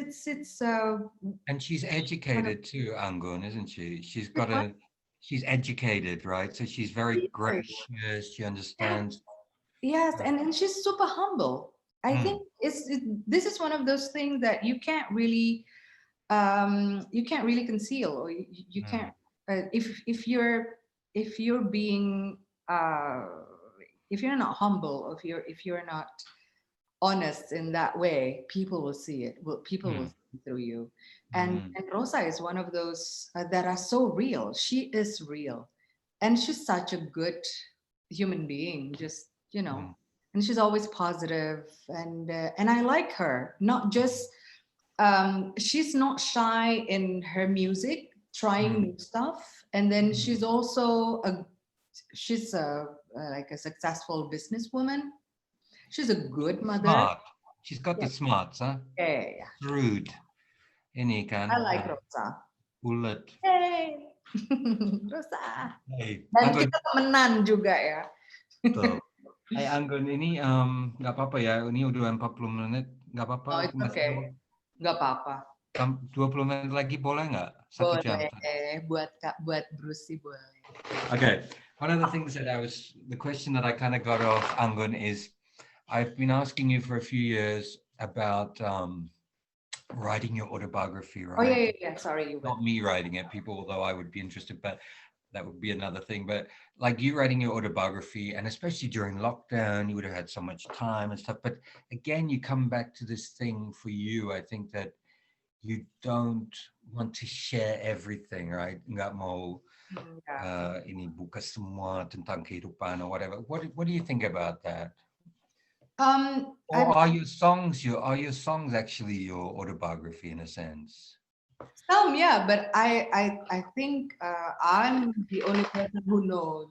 Speaker 1: And she's
Speaker 2: one of
Speaker 1: educated too, Anggun, isn't she?
Speaker 2: the
Speaker 1: She's educated, right? So she's very
Speaker 2: very
Speaker 1: gracious. She understands.
Speaker 2: yes, and she's super humble. I
Speaker 1: Mm,
Speaker 2: think this is one of those things that you can't really conceal, or you can't
Speaker 1: mm,
Speaker 2: if you're being uh, if you're not humble, or if you're not honest in that way, people will see it. People will
Speaker 1: mm,
Speaker 2: see through you. And
Speaker 1: mm,
Speaker 2: and Rosa is one of those that are so real. She is real, and she's such a good human being. Just
Speaker 1: mm,
Speaker 2: and she's always positive, and I like her. Not just she's not shy in her music, trying
Speaker 1: mm,
Speaker 2: new stuff, and then
Speaker 1: mm.
Speaker 2: she's like a successful businesswoman. She's a good mother.
Speaker 1: Smart. She's got
Speaker 2: Yeah,
Speaker 1: the smarts, huh?
Speaker 2: yeah, yeah, yeah.
Speaker 1: Shrewd. Ini
Speaker 2: I
Speaker 1: kan,
Speaker 2: like Rosa.
Speaker 1: ulet.
Speaker 2: Hey, Rosa.
Speaker 1: Hey,
Speaker 2: Dan
Speaker 1: Anggun.
Speaker 2: kita temenan juga ya.
Speaker 1: Tuh. Hey, Anggun, ini nggak apa-apa ya. Ini udah 40 menit. Nggak apa-apa.
Speaker 2: Oh, it's
Speaker 1: Masih mau
Speaker 2: okay. Nggak apa-apa.
Speaker 1: 20 menit lagi boleh nggak? 1 jam.
Speaker 2: Boleh. Buat Bruce sih boleh.
Speaker 1: Okay. One of the things the question that I kind of got off Anggun is, I've been asking you for a few years about writing your autobiography,
Speaker 2: Oh yeah,
Speaker 1: right?
Speaker 2: yeah, yeah. Sorry, you went.
Speaker 1: Not me writing it, people, although I would be interested, but that would be another thing. But like you writing your autobiography, and especially during lockdown, you would have had so much time and stuff. But again, you come back to this thing for you. I think that you don't want to share everything, right? Nggak mau
Speaker 2: Yeah.
Speaker 1: ini buka semua tentang kehidupan or whatever. What do you think about that? Or
Speaker 2: I
Speaker 1: are your songs actually your autobiography in a sense?
Speaker 2: some yeah, but I think I'm the only person who knows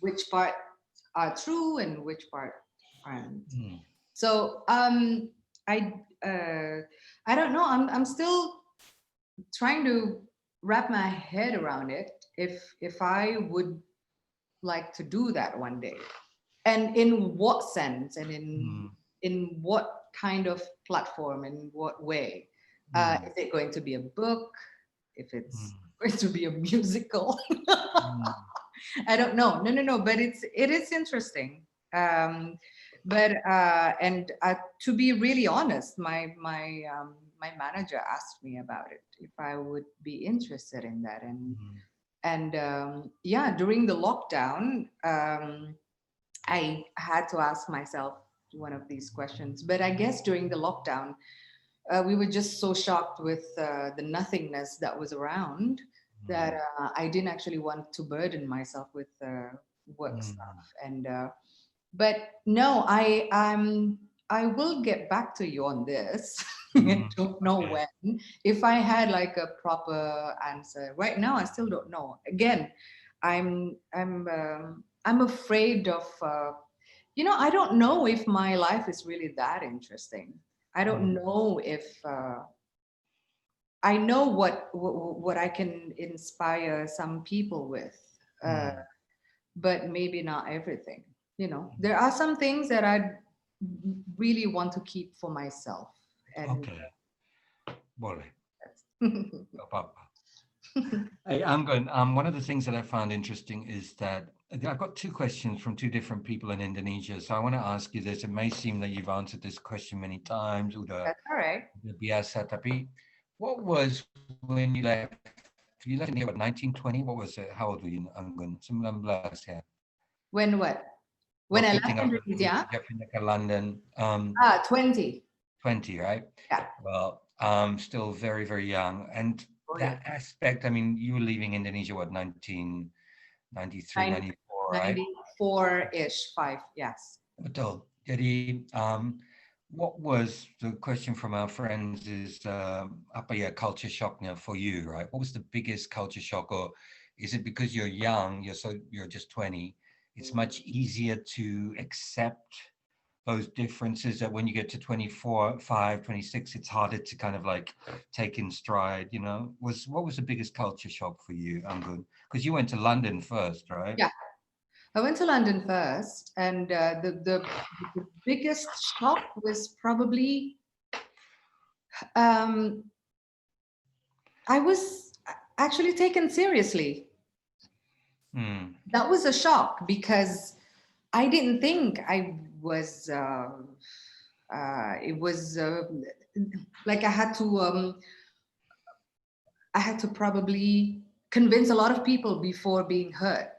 Speaker 2: which part are true and which part aren't.
Speaker 1: Mm,
Speaker 2: So I I don't know. I'm still trying to wrap my head around it. If I would like to do that one day, and in what sense, and
Speaker 1: mm,
Speaker 2: in what kind of platform, in what way.
Speaker 1: mm,
Speaker 2: Is it going to be a book? If it's
Speaker 1: mm,
Speaker 2: going to be a musical?
Speaker 1: mm,
Speaker 2: I don't know. No. But it is interesting. But and to be really honest, my manager asked me about it, if I would be interested in that,
Speaker 1: mm,
Speaker 2: and yeah, during the lockdown, I had to ask myself one of these questions. But I guess during the lockdown, we were just so shocked with the nothingness that was around, that
Speaker 1: mm,
Speaker 2: I didn't actually want to burden myself with work
Speaker 1: mm,
Speaker 2: stuff. And but no, I will get back to you on this. I
Speaker 1: mm.
Speaker 2: don't know
Speaker 1: Okay.
Speaker 2: when. If I had like a proper answer right now, I still don't know. Again, I'm afraid of I don't know if my life is really that interesting. I don't know if I know what I can inspire some people with, but maybe not everything. There are some things that I really want to keep for myself, and
Speaker 1: Okay, boleh.
Speaker 2: that's
Speaker 1: Gak apa-apa. Hey, Anggun, one of the things that I found interesting is that I've got two questions from two different people in Indonesia. So I want to ask you this. It may seem that you've answered this question many times, udah
Speaker 2: that's all right.
Speaker 1: biasa, tapi what was when you left? You left in here, what, 1920? What was it? How old were you, Anggun? 19, yeah.
Speaker 2: When what? When I
Speaker 1: Waktu
Speaker 2: left
Speaker 1: tinggal
Speaker 2: Indonesia,
Speaker 1: pindah ke London,
Speaker 2: 20.
Speaker 1: 20, right?
Speaker 2: Yeah.
Speaker 1: Well, still very, very young. And
Speaker 2: Oh, yeah.
Speaker 1: that aspect, I mean, you were leaving Indonesia, what, 1993, 94, right?
Speaker 2: 94-ish, 5, yes.
Speaker 1: Betul. Jadi, what was the question from our friends is, apa ya, culture shocknya for you, right? What was the biggest culture shock, or is it because you're young, you're just 20, it's much easier to accept those differences that when you get to 24, 5, 26, it's harder to kind of like take in stride, what was the biggest culture shock for you, Anggun? Because you went to London first, right?
Speaker 2: Yeah. I went to London first, and the biggest shock was probably I was actually taken seriously. That was a shock because I didn't think I was. It was like I had to probably convince a lot of people before being heard.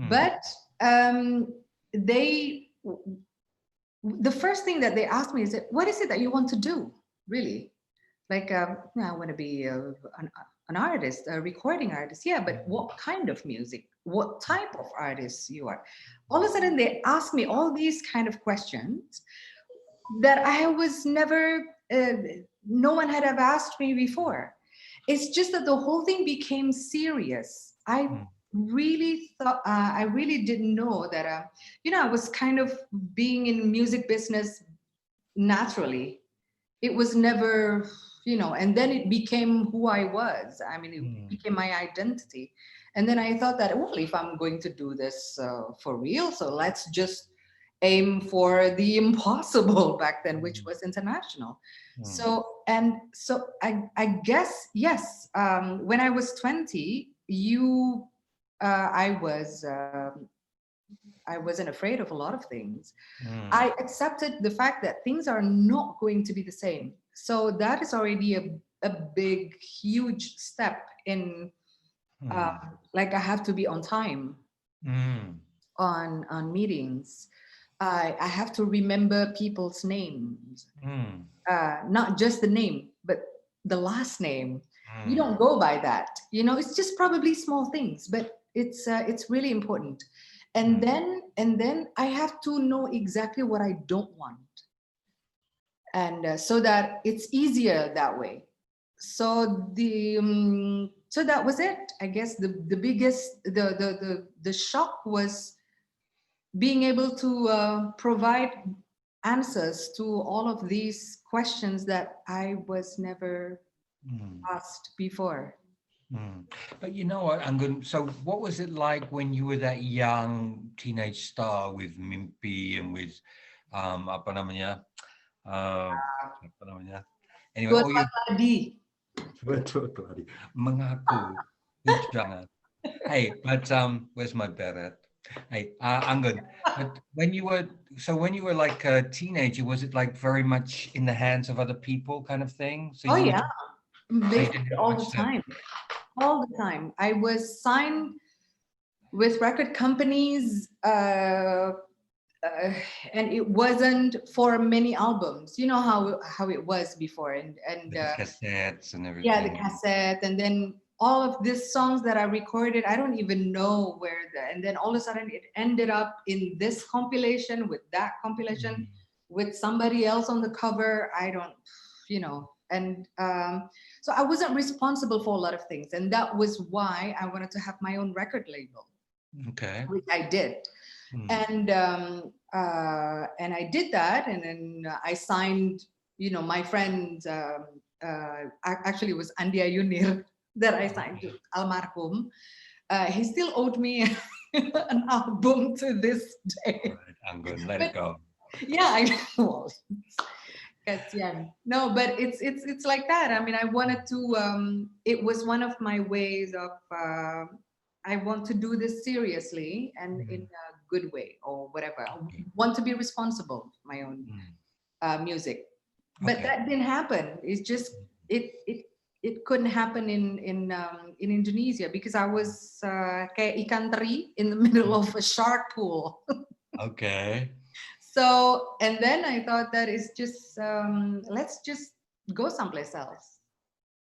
Speaker 2: But the first thing that they asked me is, what is it that you want to do, really? Like, I want to be an artist, a recording artist. Yeah, but what kind of music? What type of artist you are? All of a sudden, they asked me all these kind of questions that I was never, no one had ever asked me before. It's just that the whole thing became serious. I really thought, I really didn't know that, I was kind of being in music business naturally. It was never, and then it became who I was. I mean, it became my identity. And then I thought that, well, if I'm going to do this for real, so let's just aim for the impossible back then, which was international. So I guess, yes, when I was 20, I wasn't afraid of a lot of things. I accepted the fact that things are not going to be the same. So that is already a big, huge step in, like I have to be on time on meetings. I have to remember people's names, not just the name, but the last name. You don't go by that. It's just probably small things, but it's really important. And then I have to know exactly what I don't want, and so that it's easier that way. So so that was it. I guess the biggest the shock was being able to provide answers to all of these questions that I was never asked before.
Speaker 1: But you know what, Anggun, so what was it like when you were that young teenage star with Mimpi and with apa namanya? Apa namanya? Anyway, all you betul tadi mengaku jangan. Hey, but where's my beret? Hey, Anggun, but when you were like a teenager, was it like very much in the hands of other people kind of thing? So you
Speaker 2: yeah, basically all the time. All the time. I was signed with record companies, and it wasn't for many albums. You know how it was before, and
Speaker 1: the cassettes and everything.
Speaker 2: Yeah, the cassette, and then all of these songs that I recorded, I don't even know where and then all of a sudden it ended up in this compilation with that compilation with somebody else on the cover. I don't, and so I wasn't responsible for a lot of things, and that was why I wanted to have my own record label.
Speaker 1: Okay.
Speaker 2: Which I did.
Speaker 1: Mm.
Speaker 2: And I did that, and then I signed. My friend actually it was Andia Yunir that I signed to almarhum. He still owed me an album to this
Speaker 1: All
Speaker 2: day.
Speaker 1: right, Anggun, let it
Speaker 2: But
Speaker 1: go.
Speaker 2: yeah, well, yeah. No, but it's like that. I mean, I wanted to. It was one of my ways of. I want to do this seriously and in
Speaker 1: Mm.
Speaker 2: a good way or whatever. I
Speaker 1: Okay.
Speaker 2: want to be responsible for my own
Speaker 1: Mm.
Speaker 2: music, but
Speaker 1: Okay.
Speaker 2: that didn't happen. It's just it couldn't happen in Indonesia because I was kayak ikan teri in the middle of a shark pool.
Speaker 1: Okay.
Speaker 2: So, and then I thought that is just, let's just go someplace else.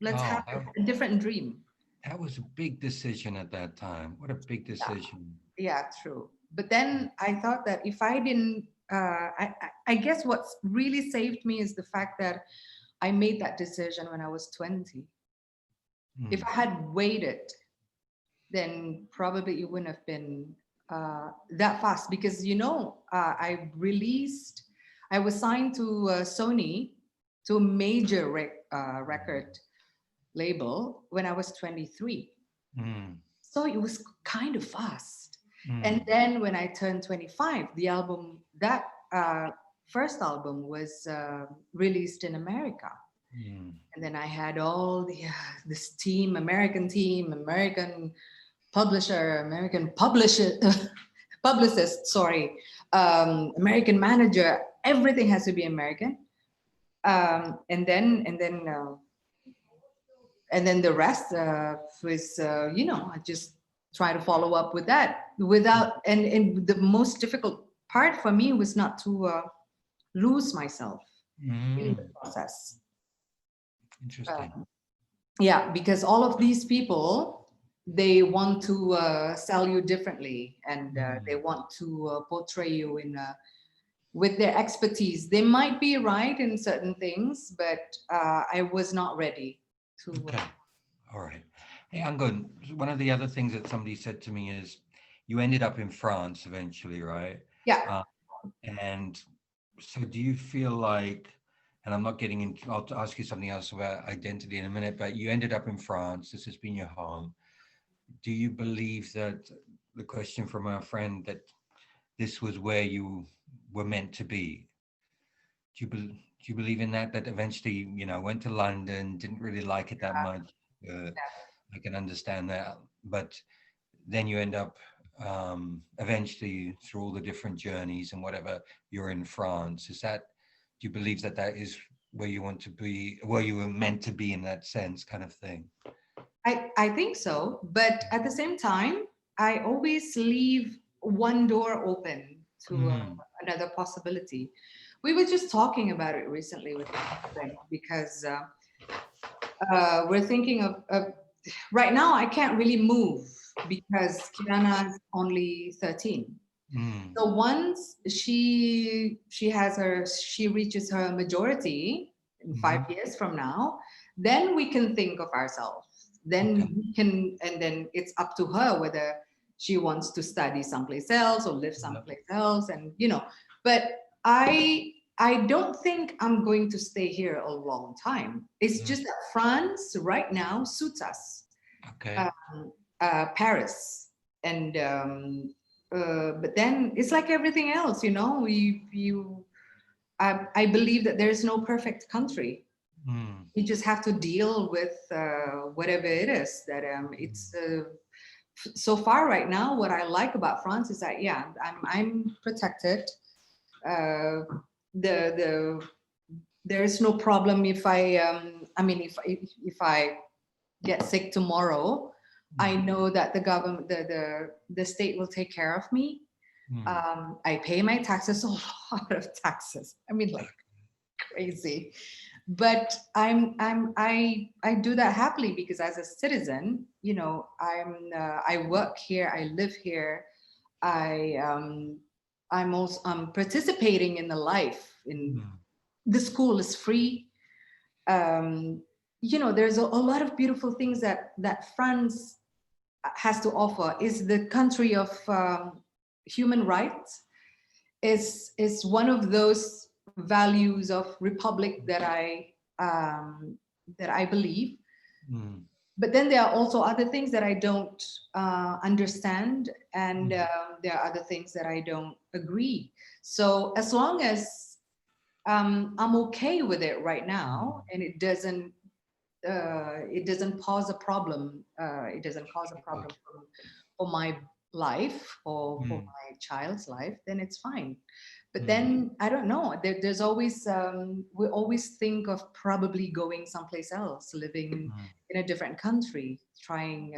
Speaker 2: Let's have
Speaker 1: Wow, that,
Speaker 2: a different dream.
Speaker 1: that was a big decision at that time. What a big
Speaker 2: Yeah,
Speaker 1: decision.
Speaker 2: yeah, true. But then I thought that if I didn't, I guess what's really saved me is the fact that I made that decision when I was 20. If
Speaker 1: Mm.
Speaker 2: I had waited, then probably it wouldn't have been that fast because, I was signed to Sony, to a major record label when I was 23.
Speaker 1: Mm.
Speaker 2: So it was kind of fast. And
Speaker 1: Mm.
Speaker 2: then when I turned 25, that first album was released in America.
Speaker 1: Mm.
Speaker 2: And then I had all this team, American publisher, American publisher, publicist, sorry, American manager. Everything has to be American. And then the rest was, I just try to follow up with that without. And the most difficult part for me was not to lose myself in the
Speaker 1: Mm.
Speaker 2: process.
Speaker 1: Interesting.
Speaker 2: Um, yeah, because all of these people, they want to sell you differently, and they
Speaker 1: Mm.
Speaker 2: want to portray you with their expertise. They might be right in certain things, but I was not ready to.
Speaker 1: Okay. All right. Hey, Angun, one of the other things that somebody said to me is you ended up in France eventually, right?
Speaker 2: Yeah.
Speaker 1: Uh, and so do you feel like, and I'm not getting into, I'll ask you something else about identity in a minute, but you ended up in France. This has been your home. Do you believe that the question from our friend that this was where you were meant to be? Do you believe in that? That eventually, went to London, didn't really like it that much. Uh, I can understand that, but then you end up eventually through all the different journeys and whatever you're in France. Do you believe that that is where you want to be, where you were meant to be in that sense, kind of thing?
Speaker 2: I think so, but at the same time, I always leave one door open to
Speaker 1: Mm,
Speaker 2: another possibility. We were just talking about it recently with my husband because we're thinking of right now. I can't really move because Kirana is only 13.
Speaker 1: mm,
Speaker 2: So once she reaches her majority in
Speaker 1: mm-hmm.
Speaker 2: 5 years from now, then we can think of ourselves.
Speaker 1: Okay.
Speaker 2: Then we can, and then it's up to her whether she wants to study someplace else or live
Speaker 1: Yep.
Speaker 2: someplace else. And but I don't think I'm going to stay here a long time. It's
Speaker 1: Mm,
Speaker 2: just that France right now suits us.
Speaker 1: okay.
Speaker 2: Um, Paris, and but then it's like everything else, I believe that there is no perfect country.
Speaker 1: Mm,
Speaker 2: You just have to deal with whatever it is that
Speaker 1: mm,
Speaker 2: it's. So far, right now, what I like about France is that I'm protected. Uh, the there is no problem if I mean if I get sick tomorrow, I
Speaker 1: mm,
Speaker 2: know that the government, the state will take care of me.
Speaker 1: mm.
Speaker 2: I pay my taxes, a lot of taxes. I mean, like crazy. But I do that happily because as a citizen, I work here, I live here, I'm participating in the life. In
Speaker 1: Mm.
Speaker 2: the school is free. Um, there's a lot of beautiful things that France has to offer. Is the country of human rights is one of those values of republic that I believe.
Speaker 1: Mm.
Speaker 2: But then there are also other things that I don't understand, and
Speaker 1: Mm.
Speaker 2: there are other things that I don't agree. So as long as I'm okay with it right now, and it doesn't cause a problem. It doesn't cause a problem for my life or for
Speaker 1: Mm.
Speaker 2: my child's life. Then it's fine. But
Speaker 1: Mm.
Speaker 2: then I don't know. There's always we always think of probably going someplace else, living
Speaker 1: Mm.
Speaker 2: in a different country, trying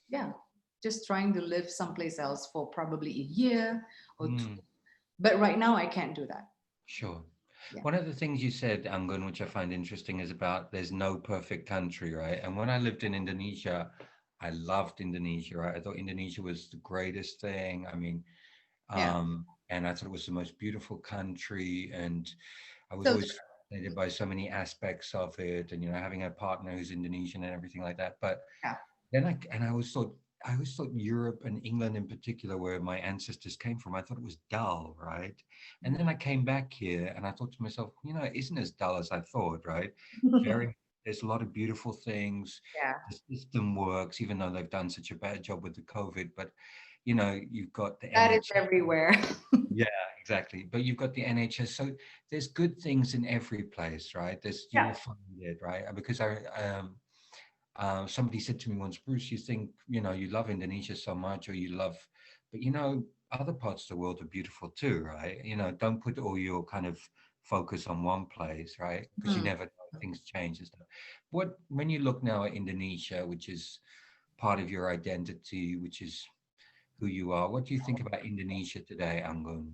Speaker 2: yeah, just trying to live someplace else for probably a year or two.
Speaker 1: Mm.
Speaker 2: But right now I can't do that.
Speaker 1: Sure.
Speaker 2: Yeah.
Speaker 1: One of the things you said, Anggun, which I find interesting, is about there's no perfect country, right? And when I lived in Indonesia, I loved Indonesia, right? I thought Indonesia was the greatest thing. I mean,
Speaker 2: Yeah.
Speaker 1: and I thought it was the most beautiful country, and I was
Speaker 2: So
Speaker 1: always fascinated by so many aspects of it, and having a partner who's Indonesian and everything like that. But
Speaker 2: yeah.
Speaker 1: then I always thought Europe and England in particular, where my ancestors came from, I thought it was dull, right? And then I came back here and I thought to myself, it isn't as dull as I thought, right? Very, there's a lot of beautiful things.
Speaker 2: Yeah.
Speaker 1: The system works, even though they've done such a bad job with the COVID. But you've got the
Speaker 2: That is
Speaker 1: NHS.
Speaker 2: everywhere.
Speaker 1: Yeah, exactly. But you've got the NHS. So there's good things in every place, right? You
Speaker 2: Yeah.
Speaker 1: will find it, right? Because somebody said to me once, Bruce, you think, you love Indonesia so much, or you love, but other parts of the world are beautiful too, right? Don't put all your kind of focus on one place, right? Because you
Speaker 2: Mhm.
Speaker 1: never know, things change and stuff. When you look now at Indonesia, which is part of your identity, which is who you are, what do you think about Indonesia today, Anggun?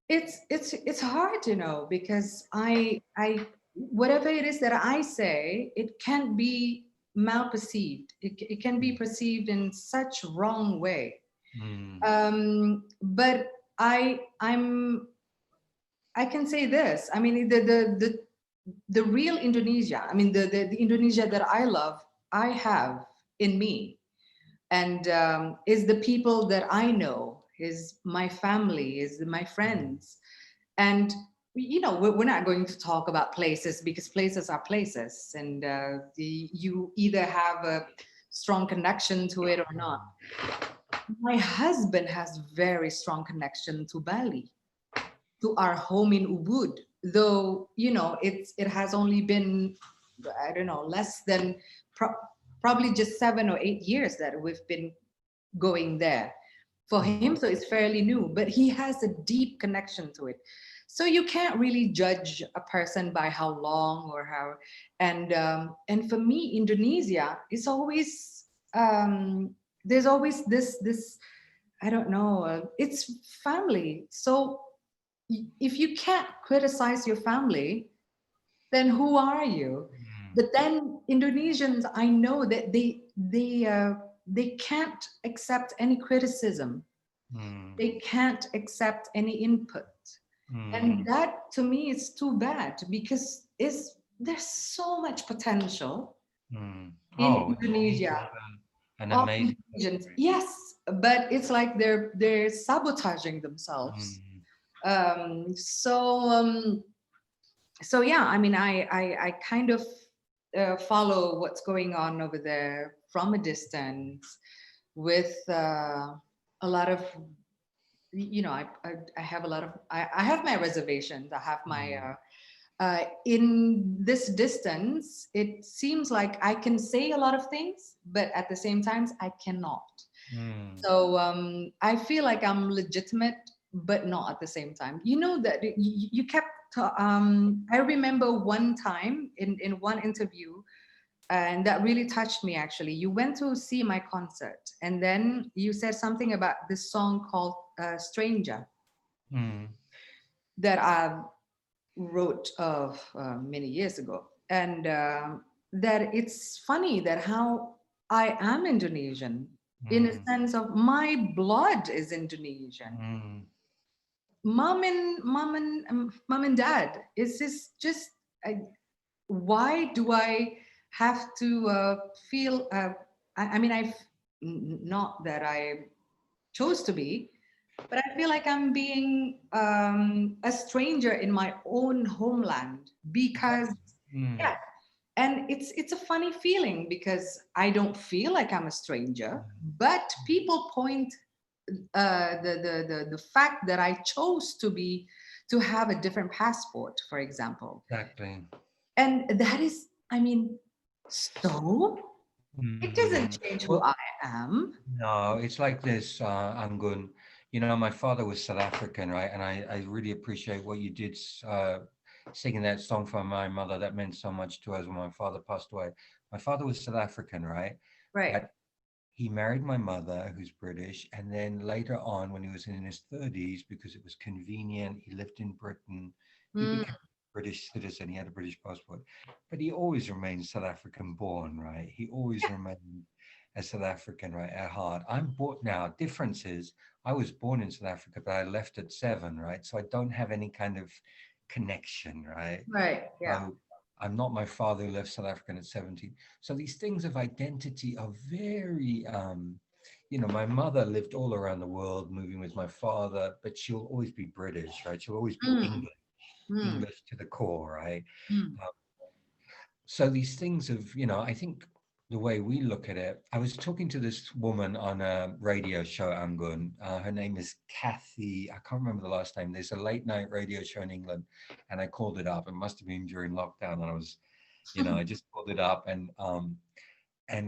Speaker 2: It's hard to know because I whatever it is that I say, it can't be malperceived. It can be perceived in such wrong way.
Speaker 1: Mm,
Speaker 2: But I can say this. I mean, the real Indonesia. I mean, the Indonesia that I love, I have in me, and is the people that I know, is my family, is my
Speaker 1: mm,
Speaker 2: friends, and we're not going to talk about places because places are places, and you either have a strong connection to it or not. My husband has very strong connection to Bali, to our home in Ubud, though it has only been, I don't know, less than probably just 7 or 8 years that we've been going there. For
Speaker 1: mm,
Speaker 2: him, so it's fairly new, but he has a deep connection to it. So you can't really judge a person by how long or how. And for me, Indonesia is always there's always this I don't know. It's family. So if you can't criticize your family, then who are you?
Speaker 1: mm,
Speaker 2: But then Indonesians, I know that they can't accept any criticism.
Speaker 1: mm,
Speaker 2: They can't accept any input, and
Speaker 1: mm,
Speaker 2: that to me is too bad because there's so much potential
Speaker 1: mm.
Speaker 2: in
Speaker 1: Oh, Indonesia
Speaker 2: Indonesia
Speaker 1: have an
Speaker 2: of
Speaker 1: amazing
Speaker 2: Indonesians.
Speaker 1: history.
Speaker 2: Yes, but it's like they're sabotaging themselves.
Speaker 1: Mm,
Speaker 2: Um, so um, so yeah, I mean, I kind of follow what's going on over there from a distance with a lot of I have a lot of I have my reservations. I have my
Speaker 1: mm,
Speaker 2: in this distance it seems like I can say a lot of things, but at the same time I cannot.
Speaker 1: mm,
Speaker 2: So I feel like I'm legitimate, but not at the same time. You know that you kept. I remember one time in one interview, and that really touched me. Actually, you went to see my concert, and then you said something about this song called "Stranger"
Speaker 1: mm,
Speaker 2: that I wrote of many years ago, and that it's funny that how I am Indonesian in a
Speaker 1: mm,
Speaker 2: sense of my blood is Indonesian.
Speaker 1: mm,
Speaker 2: Mom and dad. It's just why do I have to feel? I mean, not that I. chose to be, but I feel like I'm being a stranger in my own homeland because,
Speaker 1: Mm.
Speaker 2: yeah, and it's a funny feeling because I don't feel like I'm a stranger, but people point the fact that I chose to have a different passport, for example,
Speaker 1: Exactly.
Speaker 2: and that is, I mean, so it doesn't
Speaker 1: Mm.
Speaker 2: change who
Speaker 1: Well,
Speaker 2: I am.
Speaker 1: no, it's like this, Anggun. You know, my father was South African, right? And I really appreciate what you did singing that song for my mother. That meant so much to us when my father passed away. My father was South African, right?
Speaker 2: Right.
Speaker 1: But he married my mother, who's British. And then later on, when he was in his 30s, because it was convenient, he lived in Britain. He
Speaker 2: Mm,
Speaker 1: became a British citizen. He had a British passport. But he always remained South African born, right? He always remained a South African, right, at heart. I'm born now. Difference is, I was born in South Africa, but I left at 7, right? So I don't have any kind of connection, right?
Speaker 2: right. Yeah.
Speaker 1: So I'm not my father who left South Africa at 17. So these things of identity are very, my mother lived all around the world, moving with my father, but she'll always be British, right? She'll always be
Speaker 2: Mm,
Speaker 1: English,
Speaker 2: mm,
Speaker 1: English to the core, right?
Speaker 2: mm.
Speaker 1: Um, so these things of, I think the way we look at it, I was talking to this woman on a radio show, Anggun. Her name is Kathy. I can't remember the last name. There's a late night radio show in England, and I called it up. It must have been during lockdown, and I was, I just called it up, and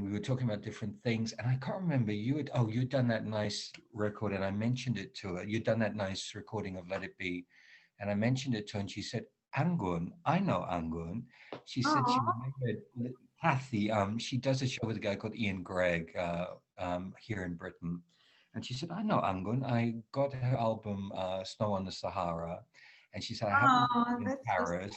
Speaker 1: we were talking about different things. And I can't remember, you'd done that nice record, and I mentioned it to her. You'd done that nice recording of Let It Be, and I mentioned it to her, and she said, Anggun, I know Anggun. She said she
Speaker 2: Aw.
Speaker 1: remembered Kathy. She does a show with a guy called Ian Gregg here in Britain. And she said, I know Anggun. I got her album Snow on the Sahara. And she said, I happened to
Speaker 2: Oh,
Speaker 1: be in
Speaker 2: that's so
Speaker 1: Paris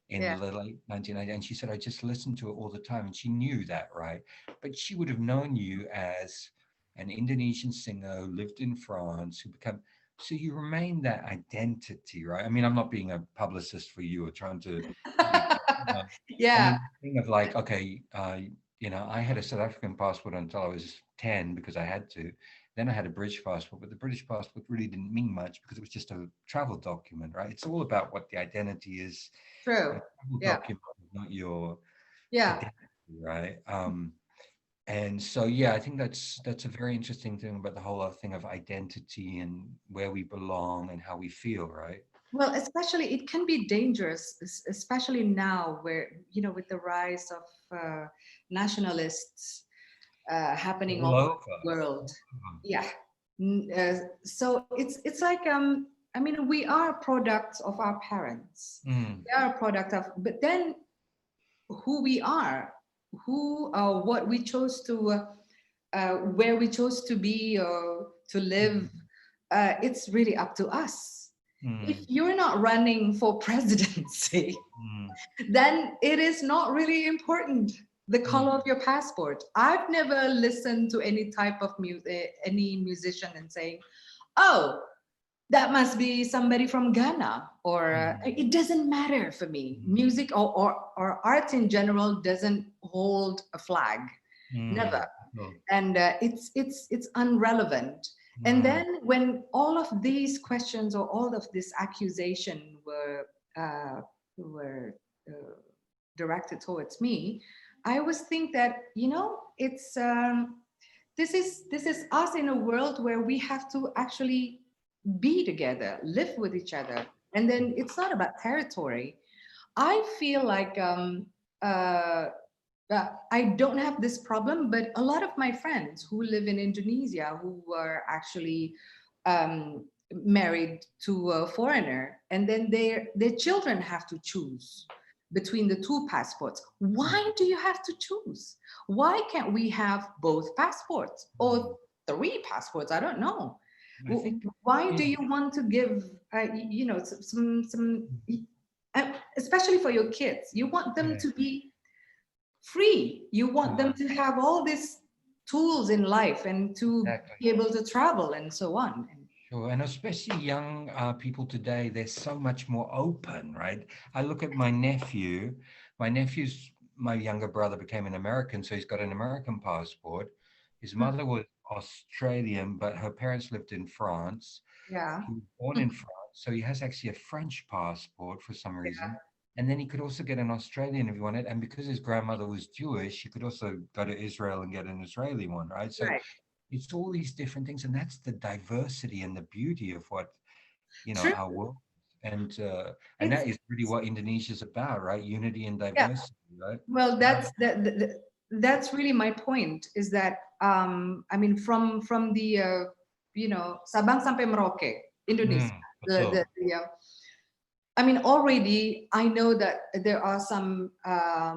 Speaker 1: in
Speaker 2: yeah.
Speaker 1: the late 1990s. And she said, I just listened to it all the time. And she knew that, right? But she would have known you as an Indonesian singer who lived in France, who became, so you remain that identity, right? I mean, I'm not being a publicist for you or trying to make that, I
Speaker 2: Yeah.
Speaker 1: mean, the thing of like, okay, I had a South African passport until I was 10 because I had to. Then I had a British passport, but the British passport really didn't mean much because it was just a travel document, right? It's all about what the identity is.
Speaker 2: True.
Speaker 1: Your travel
Speaker 2: Yeah.
Speaker 1: document, not your
Speaker 2: Yeah.
Speaker 1: identity, right? And so, yeah, I think that's a very interesting thing about the whole other thing of identity and where we belong and how we feel, right?
Speaker 2: Well, especially it can be dangerous, especially now where, with the rise of nationalists happening
Speaker 1: All
Speaker 2: all over
Speaker 1: over.
Speaker 2: the world.
Speaker 1: All over.
Speaker 2: Yeah. So it's like I mean, we are products of our parents.
Speaker 1: Mm,
Speaker 2: We are a product of, but then who we are, what we chose to, where we chose to be or to live,
Speaker 1: mm,
Speaker 2: it's really up to us. If
Speaker 1: mm,
Speaker 2: you're not running for presidency,
Speaker 1: mm,
Speaker 2: then it is not really important the
Speaker 1: mm,
Speaker 2: color of your passport. I've never listened to any type of music, any musician and saying, "Oh, that must be somebody from Ghana," or
Speaker 1: mm,
Speaker 2: it doesn't matter for me.
Speaker 1: mm,
Speaker 2: Music or art in general doesn't hold a flag, never,
Speaker 1: mm. Oh,
Speaker 2: and it's unrelevant. And
Speaker 1: mm,
Speaker 2: then when all of these questions or all of this accusation were uh, directed towards me, I always think that it's this is us in a world where we have to actually be together, live with each other, and then it's not about territory. I feel like uh, I don't have this problem, but a lot of my friends who live in Indonesia who were actually married to a foreigner, and then their children have to choose between the two passports. Why do you have to choose? Why can't we have both passports or
Speaker 1: mm.
Speaker 2: three passports? I don't know.
Speaker 1: I think,
Speaker 2: Why do
Speaker 1: yeah.
Speaker 2: you want to give, some, especially for your kids? You want them
Speaker 1: Yeah,
Speaker 2: to be free. You want them
Speaker 1: sure,
Speaker 2: to have all these tools in life and to
Speaker 1: exactly.
Speaker 2: be able to travel and so on.
Speaker 1: Sure, and especially young people today, they're so much more open, right? I look at my nephew. My younger brother became an American, so he's got an American passport. His mother was Australian, but her parents lived in France.
Speaker 2: Yeah.
Speaker 1: He was born in France, so he has actually a French passport for some
Speaker 2: Yeah.
Speaker 1: reason. And then he could also get an Australian if he wanted. And because his grandmother was Jewish, he could also go to Israel and get an Israeli one, right? So
Speaker 2: Right.
Speaker 1: it's all these different things, and that's the diversity and the beauty of what
Speaker 2: True.
Speaker 1: our world. And
Speaker 2: It's
Speaker 1: that is really what Indonesia's about, right? Unity and
Speaker 2: yeah.
Speaker 1: diversity, right?
Speaker 2: Well, that's really my point. Is that I mean, from the Sabang sampai Merauke, Indonesia. The,
Speaker 1: Betul.
Speaker 2: the I mean, already I know that there are some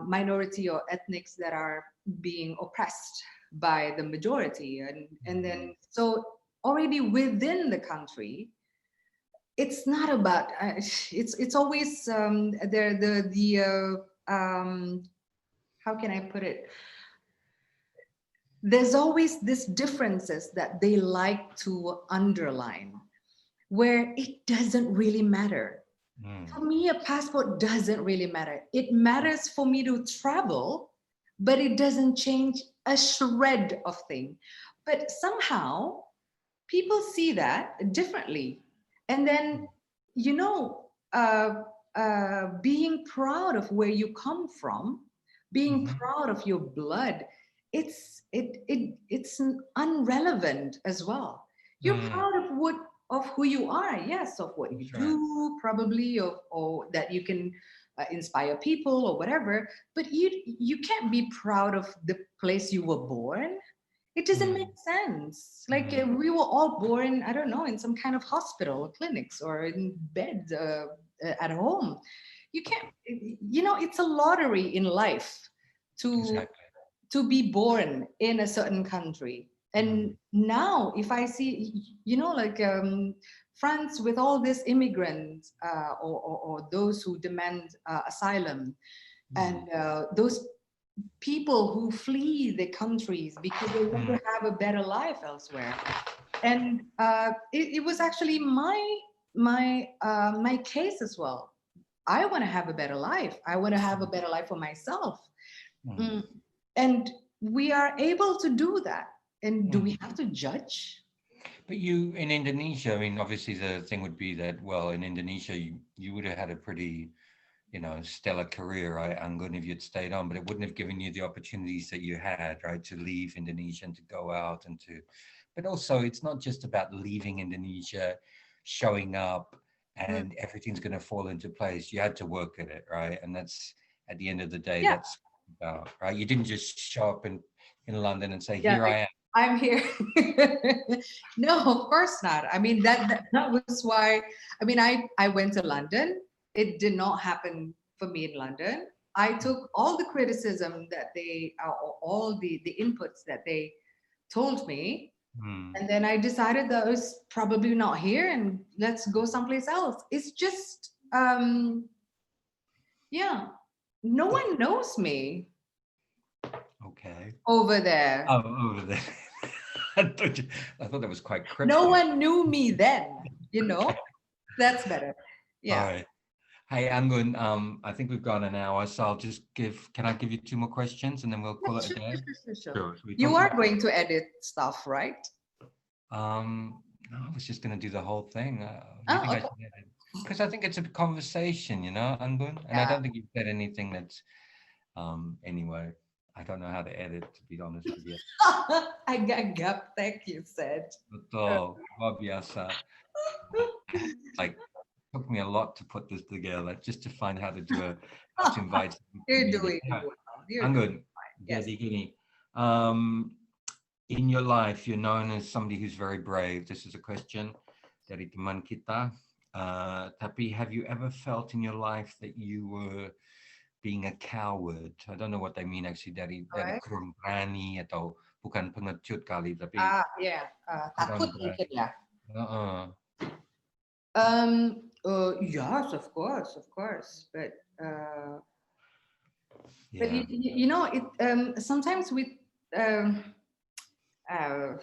Speaker 2: minority or ethnics that are being oppressed by the majority, and
Speaker 1: Mm,
Speaker 2: then so already within the country, it's not about it's always there the how can I put it? There's always these differences that they like to underline, where it doesn't really matter.
Speaker 1: mm,
Speaker 2: For me, a passport doesn't really matter. It matters for me to travel, but it doesn't change a shred of thing. But somehow people see that differently. And then, you know, being proud of where you come from, being
Speaker 1: mhm,
Speaker 2: proud of your blood, it's unrelevant as well. You're
Speaker 1: mm.
Speaker 2: proud of who you are, yes, of what you
Speaker 1: That's right.
Speaker 2: do, probably, of or that you can inspire people or whatever. But you can't be proud of the place you were born. It doesn't make
Speaker 1: Mm,
Speaker 2: sense. Like
Speaker 1: mm,
Speaker 2: we were all born, I don't know, in some kind of hospital or clinics or in bed at home. You can't, it's a lottery in life to
Speaker 1: exactly.
Speaker 2: be born in a certain country. And
Speaker 1: Mm,
Speaker 2: now, if I see, like France with all these immigrants or those who demand asylum,
Speaker 1: mm,
Speaker 2: and those people who flee the countries because they want to
Speaker 1: mm,
Speaker 2: have a better life elsewhere. And it was actually my case as well. I want to have a better life. I want to have a better life for myself.
Speaker 1: mm,
Speaker 2: Mm. And we are able to do that. And do we
Speaker 1: mm.
Speaker 2: have to judge?
Speaker 1: But you in Indonesia, I mean, obviously the thing would be that, well, in Indonesia, you would have had a pretty, stellar career, right, Anggun, if you'd stayed on, but it wouldn't have given you the opportunities that you had, right, to leave Indonesia and to go out and to, but also it's not just about leaving Indonesia, showing up,
Speaker 2: Mm.
Speaker 1: and everything's going to fall into place. You had to work at it, right? And that's at the end of the day,
Speaker 2: Yeah,
Speaker 1: that's about, right? You didn't just show up in London and say,
Speaker 2: yeah,
Speaker 1: here
Speaker 2: like
Speaker 1: I am.
Speaker 2: I'm here. No, of course not. I mean that was why. I mean, I went to London. It did not happen for me in London. I took all the criticism that they, all the inputs that they told me,
Speaker 1: Hmm.
Speaker 2: and then I decided that it's probably not here, and let's go someplace else. It's just, yeah, no one knows me
Speaker 1: Okay.
Speaker 2: over there.
Speaker 1: Oh, over there. I thought that was quite
Speaker 2: No
Speaker 1: cryptic.
Speaker 2: one knew me then, you
Speaker 1: Okay.
Speaker 2: know? That's better.
Speaker 1: All
Speaker 2: Yeah.
Speaker 1: right. Hey, Anggun, I think we've got an hour, so I'll just can I give you two more questions and then we'll
Speaker 2: Yeah,
Speaker 1: call it a
Speaker 2: sure,
Speaker 1: day?
Speaker 2: sure, sure, sure, sure.
Speaker 1: Sure. So we
Speaker 2: You
Speaker 1: talked
Speaker 2: are
Speaker 1: about,
Speaker 2: going to edit stuff, right?
Speaker 1: no, I was just going to do the whole thing. You
Speaker 2: Oh,
Speaker 1: think I
Speaker 2: okay.
Speaker 1: should edit? Because I think it's a conversation, Anggun, and I
Speaker 2: Yeah.
Speaker 1: don't think you've said anything that's, anyway, I don't know how to edit, to be honest with you.
Speaker 2: I got gaptek, you said.
Speaker 1: Betul, luar biasa. Like, took me a lot to put this together, just to find how to how to invite someone to the
Speaker 2: You're
Speaker 1: meeting.
Speaker 2: doing
Speaker 1: Now,
Speaker 2: well. You're doing
Speaker 1: Anggun,
Speaker 2: fine. Yes.
Speaker 1: jadi gini, um, in your life, you're known as somebody who's very brave. This is a question dari teman kita. Tapi have you ever felt in your life that you were being a coward? I don't know what they mean actually,
Speaker 2: All
Speaker 1: dari
Speaker 2: right.
Speaker 1: kurang berani atau bukan pengecut kali, tapi
Speaker 2: Ah, yeah. Takut
Speaker 1: kurang
Speaker 2: mungkin
Speaker 1: berani.
Speaker 2: ya. Yes, of course, of course. But
Speaker 1: Yeah.
Speaker 2: it sometimes with um, uh,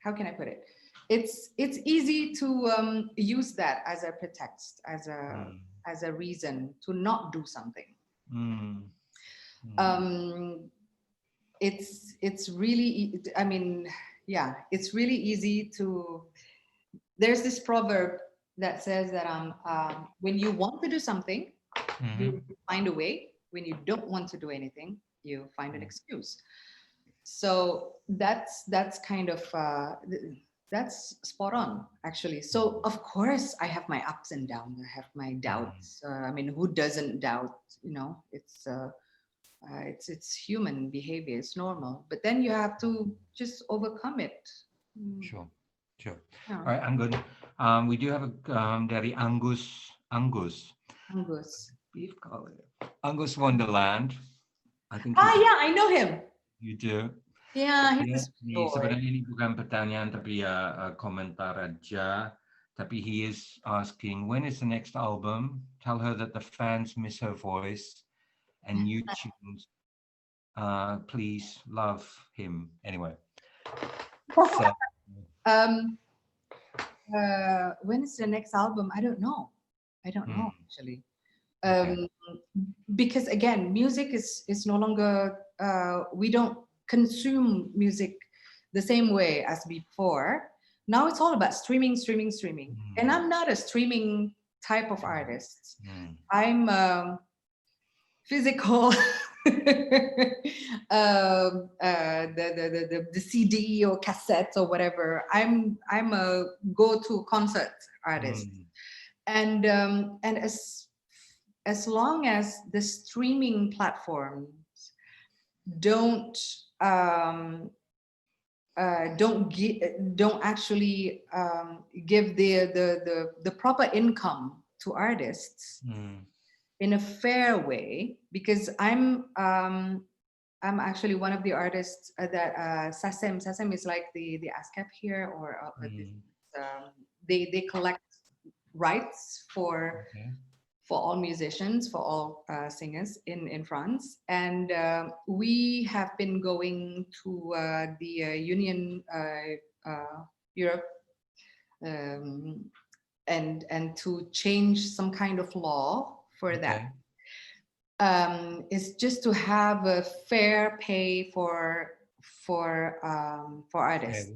Speaker 2: how can I put it? It's easy to use that as a pretext,
Speaker 1: Mm,
Speaker 2: as a reason to not do something.
Speaker 1: mm, mm,
Speaker 2: Um, it's really, I mean, yeah, it's really easy to. There's this proverb that says that when you want to do something,
Speaker 1: Hmm.
Speaker 2: you find a way. When you don't want to do anything, you find an excuse. So that's kind of that's spot on, actually. So of course I have my ups and downs. I have my doubts. I mean, who doesn't doubt? It's human behavior. It's normal. But then you have to just overcome it. Mm,
Speaker 1: Sure, sure.
Speaker 2: yeah.
Speaker 1: All right, Anggun. We do have a dari Angus.
Speaker 2: Angus.
Speaker 1: Beef color. Angus Wonderland. I think
Speaker 2: Ah,
Speaker 1: he's a,
Speaker 2: yeah, I know him.
Speaker 1: you do.
Speaker 2: Yeah, he's a
Speaker 1: Ya,
Speaker 2: sweet
Speaker 1: ini
Speaker 2: boy.
Speaker 1: sebenarnya ini bukan pertanyaan tapi ya komentar aja. Tapi he is asking, when is the next album? Tell her that the fans miss her voice and you tunes. Please love him. Anyway, so
Speaker 2: um, when is the next album? I don't know. I don't know, actually.
Speaker 1: okay.
Speaker 2: Because again, music is no longer. We don't consume music the same way as before. Now it's all about streaming, streaming, streaming. And I'm not a streaming type of artist. I'm physical. The CD or cassette or whatever. I'm a go-to concert artist, and as long as the streaming platforms don't don't actually give the proper income to artists in a fair way, because I'm actually one of the artists that Sasem is like the ASCAP here, or they collect rights for all musicians, for all singers in France, and we have been going to the Union Europe, and to change some kind of law for that. Is just to have a fair pay for artists,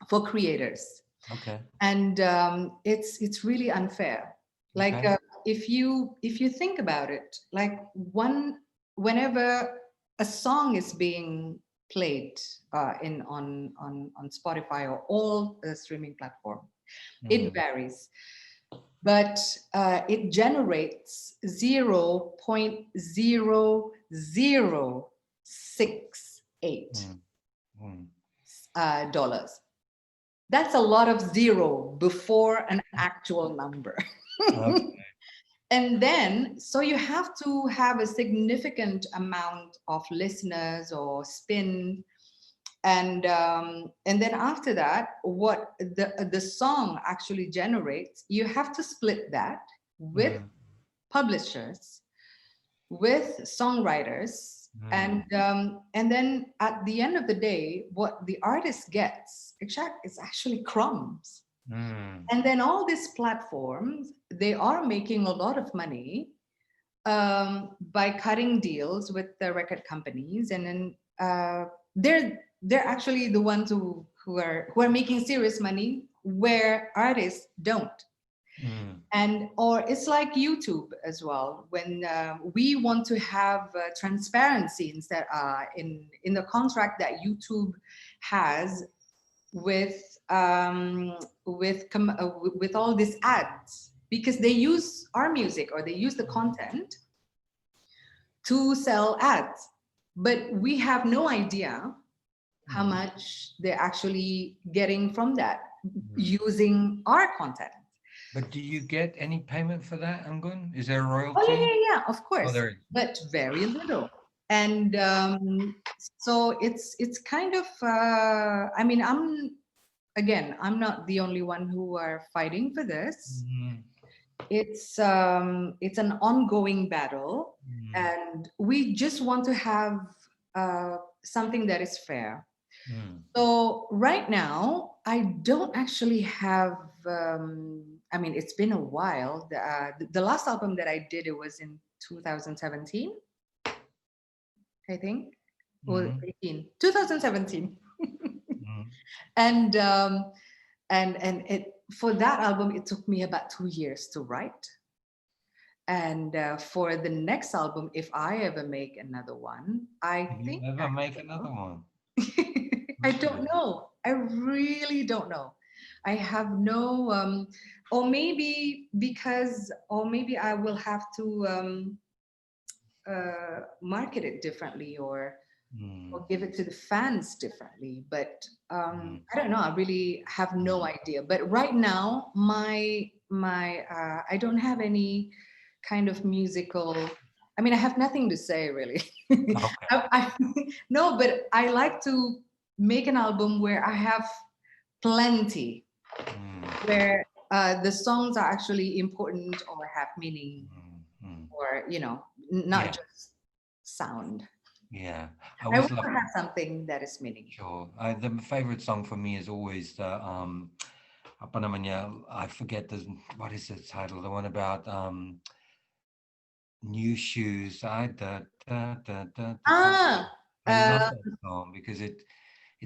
Speaker 2: for creators.
Speaker 1: Okay.
Speaker 2: And it's really unfair. Like if you think about it, like whenever a song is being played on Spotify or all the streaming platform, it varies, but it generates 0.0068 dollars. That's a lot of zero before an actual number. And then, so you have to have a significant amount of listeners or spin, and then after that, what the song actually generates, you have to split that with publishers, with songwriters, and then at the end of the day, what the artist gets is actually crumbs. And then all these platforms, they are making a lot of money by cutting deals with the record companies, and then they're actually the ones who are making serious money, where artists don't. And or it's like YouTube as well. When we want to have transparency instead in the contract that YouTube has with all these ads, because they use our music or they use the content to sell ads, but we have no idea how much they're actually getting from that using our content.
Speaker 1: But do you get any payment for that, Anggun? Is there a royalty?
Speaker 2: Oh yeah, of course.
Speaker 1: Oh, there is.
Speaker 2: But very little. And so it's kind of I mean, I'm not the only one who are fighting for this. It's an ongoing battle, and we just want to have something that is fair. So right now, I don't actually have. I mean, it's been a while. The last album that I did, it was in 2017, I think, or 18. 2017. and it for that album it took me about 2 years to write. And for the next album, if I ever make another one, I
Speaker 1: Will you
Speaker 2: think
Speaker 1: ever make another
Speaker 2: will.
Speaker 1: one?
Speaker 2: I don't know. I really don't know. I have no, or maybe because, or maybe I will have to market it differently, or give it to the fans differently. But I don't know. I really have no idea. But right now, my I don't have any kind of musical. I mean, I have nothing to say really.
Speaker 1: Okay.
Speaker 2: No, but I like to make an album where I have plenty, where the songs are actually important or have meaning, or not
Speaker 1: Yeah,
Speaker 2: just sound.
Speaker 1: yeah. I
Speaker 2: I
Speaker 1: always
Speaker 2: want
Speaker 1: love.
Speaker 2: to have something that is meaningful.
Speaker 1: Sure. The favorite song for me is always the apa namanya? I forget what is the title? The one about new shoes.
Speaker 2: Ah,
Speaker 1: I love
Speaker 2: uh,
Speaker 1: that song because it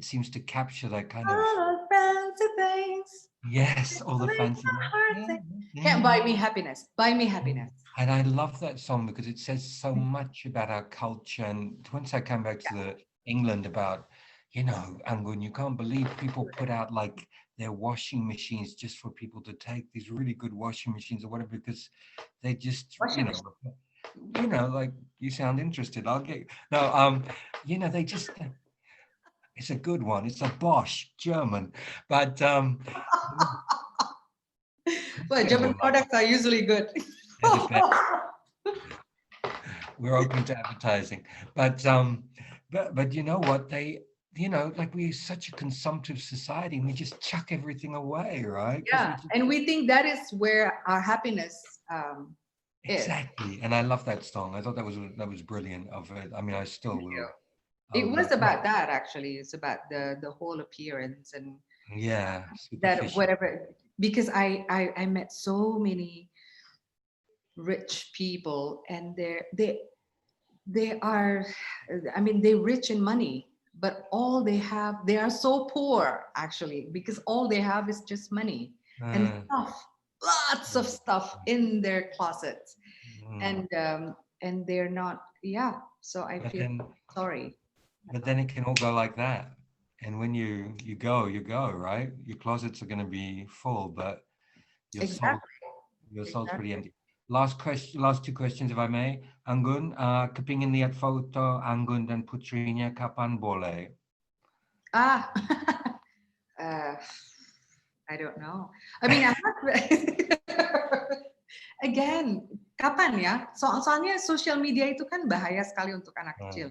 Speaker 1: seems to capture that kind of,
Speaker 2: all fancy things
Speaker 1: yes, all the
Speaker 2: make
Speaker 1: fancy.
Speaker 2: my heart sing. Can't buy me happiness. Buy me happiness.
Speaker 1: And I love that song because it says so much about our culture. And once I came back to the England about, Anggun, you can't believe people put out like their washing machines just for people to take these really good washing machines or whatever, because they just,
Speaker 2: Washing machine.
Speaker 1: like you sound interested. I'll get no, they just. It's a good one. It's a Bosch German, but
Speaker 2: Well,
Speaker 1: people
Speaker 2: German
Speaker 1: love
Speaker 2: products are usually good.
Speaker 1: they're the best. We're open to advertising, but you know what they, like we're such a consumptive society, and we just chuck everything away, right? Because we
Speaker 2: Yeah,
Speaker 1: just
Speaker 2: and we think that is where our happiness is.
Speaker 1: exactly. And I love that song. I thought that was brilliant of it. I mean, I still
Speaker 2: Thank
Speaker 1: will.
Speaker 2: you.
Speaker 1: I
Speaker 2: It
Speaker 1: would
Speaker 2: was
Speaker 1: love. Yeah,
Speaker 2: about that actually. It's about the whole appearance and
Speaker 1: yeah,
Speaker 2: that
Speaker 1: superficial.
Speaker 2: whatever. Because I met so many rich people, and they are, I mean, they're rich in money, but all they have, they are so poor actually, because all they have is just money and
Speaker 1: Uh,
Speaker 2: stuff, lots of stuff in their closets.
Speaker 1: mm.
Speaker 2: And they're not, yeah, so I
Speaker 1: But
Speaker 2: feel
Speaker 1: then,
Speaker 2: sorry.
Speaker 1: it can all go like that. And when you go, right? Your closets are going to be full, but your soul
Speaker 2: Exactly,
Speaker 1: your soul's pretty
Speaker 2: exactly.
Speaker 1: empty. Last question, last two questions, if I may. Anggun, kepingin lihat foto Anggun dan putrinya kapan boleh?
Speaker 2: Ah, uh, I don't know. I mean, I have, again, kapan ya? Soalnya social media itu kan bahaya sekali untuk anak kecil.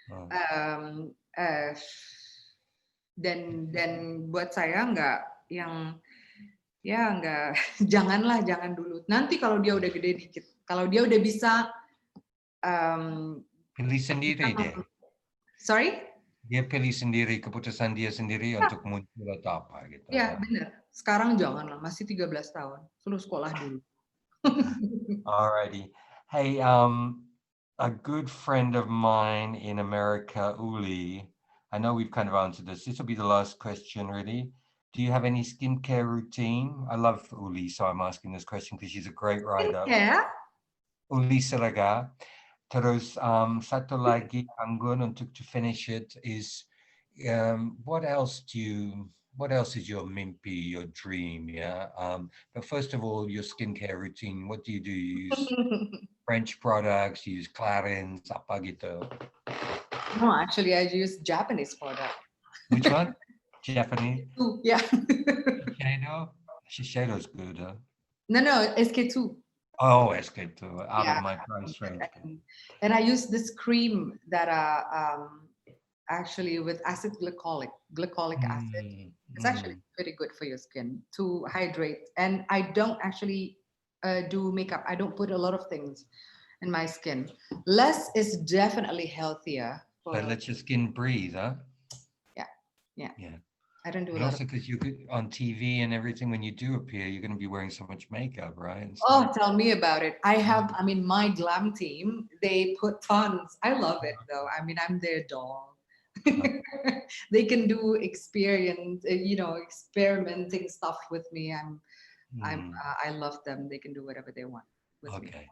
Speaker 2: Um, uh, dan buat saya nggak yang ya nggak jangan dulu. Nanti kalau dia udah gede dikit, kalau dia udah bisa,
Speaker 1: Pilih sendiri deh.
Speaker 2: sorry?
Speaker 1: Dia pilih sendiri, keputusan dia sendiri
Speaker 2: Ya,
Speaker 1: untuk muncul atau apa gitu
Speaker 2: ya
Speaker 1: ya.
Speaker 2: benar. Sekarang jangan lah, masih 13 tahun. Suruh sekolah dulu.
Speaker 1: Alrighty. Hey, a good friend of mine in America, Uli, I know we've kind of answered this. This will be the last question, really. Do you have any skincare routine? I love Uli, so I'm asking this question because she's a great writer.
Speaker 2: Skincare?
Speaker 1: Uli Seraga. Terus satu lagi, Anggun, untuk to finish it is what else is your mimpi, your dream? Yeah. But first of all, your skincare routine. What do? You use French products, you use Clarins, apa gitu.
Speaker 2: No, actually, I use Japanese product.
Speaker 1: Which one? Japanese?
Speaker 2: Yeah.
Speaker 1: Shiseido? Shiseido's good, huh?
Speaker 2: No, SK2.
Speaker 1: Oh, SK2, out of
Speaker 2: Yeah.
Speaker 1: my price range.
Speaker 2: And I use this cream that actually with acid glycolic acid. It's actually pretty good for your skin to hydrate. And I don't actually do makeup. I don't put a lot of things in my skin. Less is definitely healthier.
Speaker 1: So let your skin breathe, huh?
Speaker 2: Yeah.
Speaker 1: Yeah.
Speaker 2: I don't do a
Speaker 1: And
Speaker 2: lot
Speaker 1: also because you could on TV and everything, when you do appear, you're going to be wearing so much makeup, right?
Speaker 2: Oh, tell me about it. I mean, my glam team, they put tons. I love it though. I mean, I'm their doll. They can do experimenting stuff with me. I love them. They can do whatever they want with me.
Speaker 1: Okay.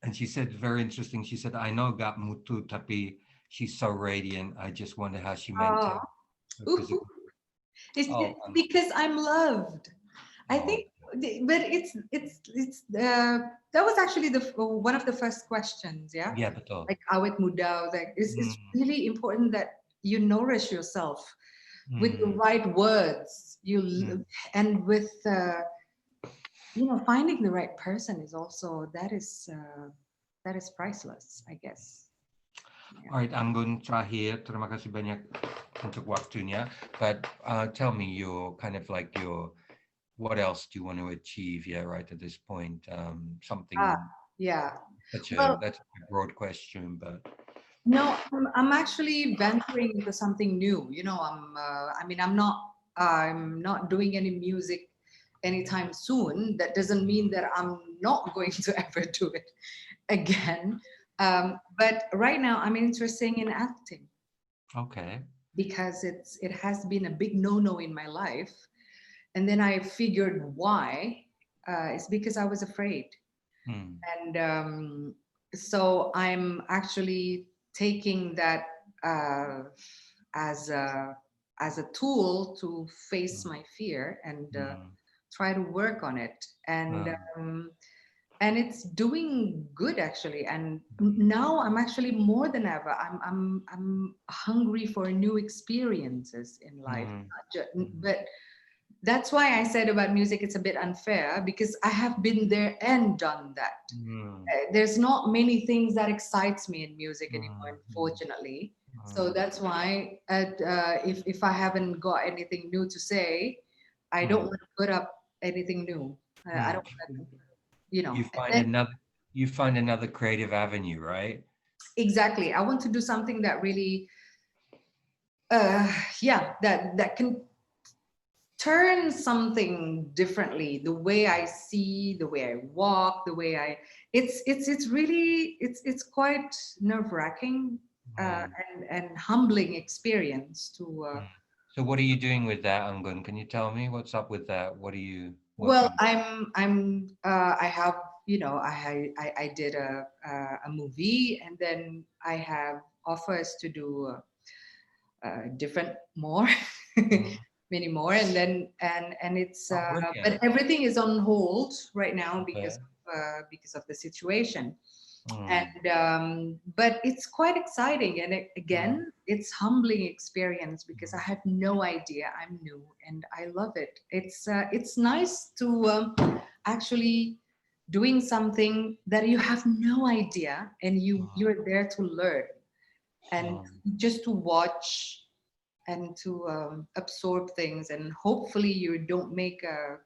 Speaker 1: And she said, very interesting. She said, I know gak mutu, tapi she's so radiant. I just wonder how she
Speaker 2: Oh,
Speaker 1: maintained her
Speaker 2: ooh,
Speaker 1: physical.
Speaker 2: it's
Speaker 1: Oh,
Speaker 2: because I'm loved. I
Speaker 1: oh,
Speaker 2: think, but that was actually one of the first questions. Yeah,
Speaker 1: yeah, betul.
Speaker 2: like awet muda. Like it's
Speaker 1: Mm,
Speaker 2: really important that you nourish yourself with the
Speaker 1: mm,
Speaker 2: right words.
Speaker 1: mm.
Speaker 2: And with finding the right person is also that is priceless, I guess. Yeah.
Speaker 1: Alright, Anggun, terakhir, terima kasih banyak untuk waktunya. But tell me what else do you want to achieve? Yeah, right at this point,
Speaker 2: Ah,
Speaker 1: something
Speaker 2: yeah. Well,
Speaker 1: that's a broad question, but
Speaker 2: no, I'm actually venturing into something new. I mean, I'm not doing any music anytime soon. That doesn't mean that I'm not going to ever do it again. But right now, I'm interested in acting
Speaker 1: okay.
Speaker 2: because it has been a big no-no in my life. And then I figured why. It's because I was afraid.
Speaker 1: Hmm.
Speaker 2: And so I'm actually taking that uh, as a tool to face
Speaker 1: Hmm.
Speaker 2: my fear and
Speaker 1: Hmm.
Speaker 2: try to work on it. And it's doing good actually. And now I'm actually more than ever. I'm hungry for new experiences in life.
Speaker 1: Hmm.
Speaker 2: But that's why I said about music, it's a bit unfair because I have been there and done that.
Speaker 1: Hmm.
Speaker 2: There's not many things that excites me in music
Speaker 1: Hmm.
Speaker 2: anymore, unfortunately. So
Speaker 1: Hmm.
Speaker 2: that's why if I haven't got anything new to say, I don't
Speaker 1: Hmm.
Speaker 2: want to put up anything new. I
Speaker 1: Hmm.
Speaker 2: don't want to, you know.
Speaker 1: You
Speaker 2: And
Speaker 1: find
Speaker 2: then
Speaker 1: another creative avenue, right?
Speaker 2: exactly, I want to do something that really, yeah, that can turn something differently, the way I see, the way I walk, the way I it's really it's quite nerve-wracking
Speaker 1: Hmm.
Speaker 2: and humbling experience to
Speaker 1: Hmm. So what are you doing with that, Anggun? Can you tell me what's up with that? What
Speaker 2: well
Speaker 1: you
Speaker 2: I have I did a movie, and then I have offers to do different more
Speaker 1: Hmm.
Speaker 2: many more, and then and it's
Speaker 1: Oh,
Speaker 2: but
Speaker 1: brilliant.
Speaker 2: everything is on hold right now
Speaker 1: Okay.
Speaker 2: because of the situation.
Speaker 1: Hmm.
Speaker 2: And but it's quite exciting, and
Speaker 1: Hmm.
Speaker 2: again it's humbling experience because I had no idea. I'm new and I love it. It's nice to actually doing something that you have no idea, and you're there to learn and
Speaker 1: Hmm.
Speaker 2: just to watch and to absorb things, and hopefully you don't make a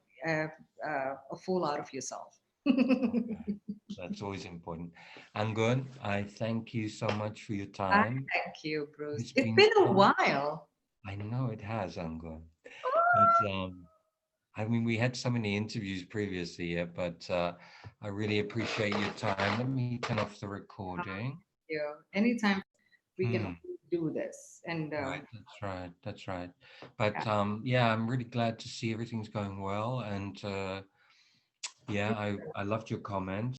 Speaker 2: fool out of yourself.
Speaker 1: Okay. That's always important. Anggun, I thank you so much for your
Speaker 2: I
Speaker 1: time.
Speaker 2: thank you, Bruce.
Speaker 1: It's
Speaker 2: It's
Speaker 1: been
Speaker 2: been a
Speaker 1: so,
Speaker 2: while.
Speaker 1: I know it has, Anggun. But I mean, we had so many interviews previously, yeah, but I really appreciate your time. Let me turn off the recording.
Speaker 2: Anytime we can
Speaker 1: Hmm.
Speaker 2: do this, and
Speaker 1: Right, that's right, that's right. But
Speaker 2: yeah.
Speaker 1: yeah, I'm really glad to see everything's going well, and yeah, I loved your comments.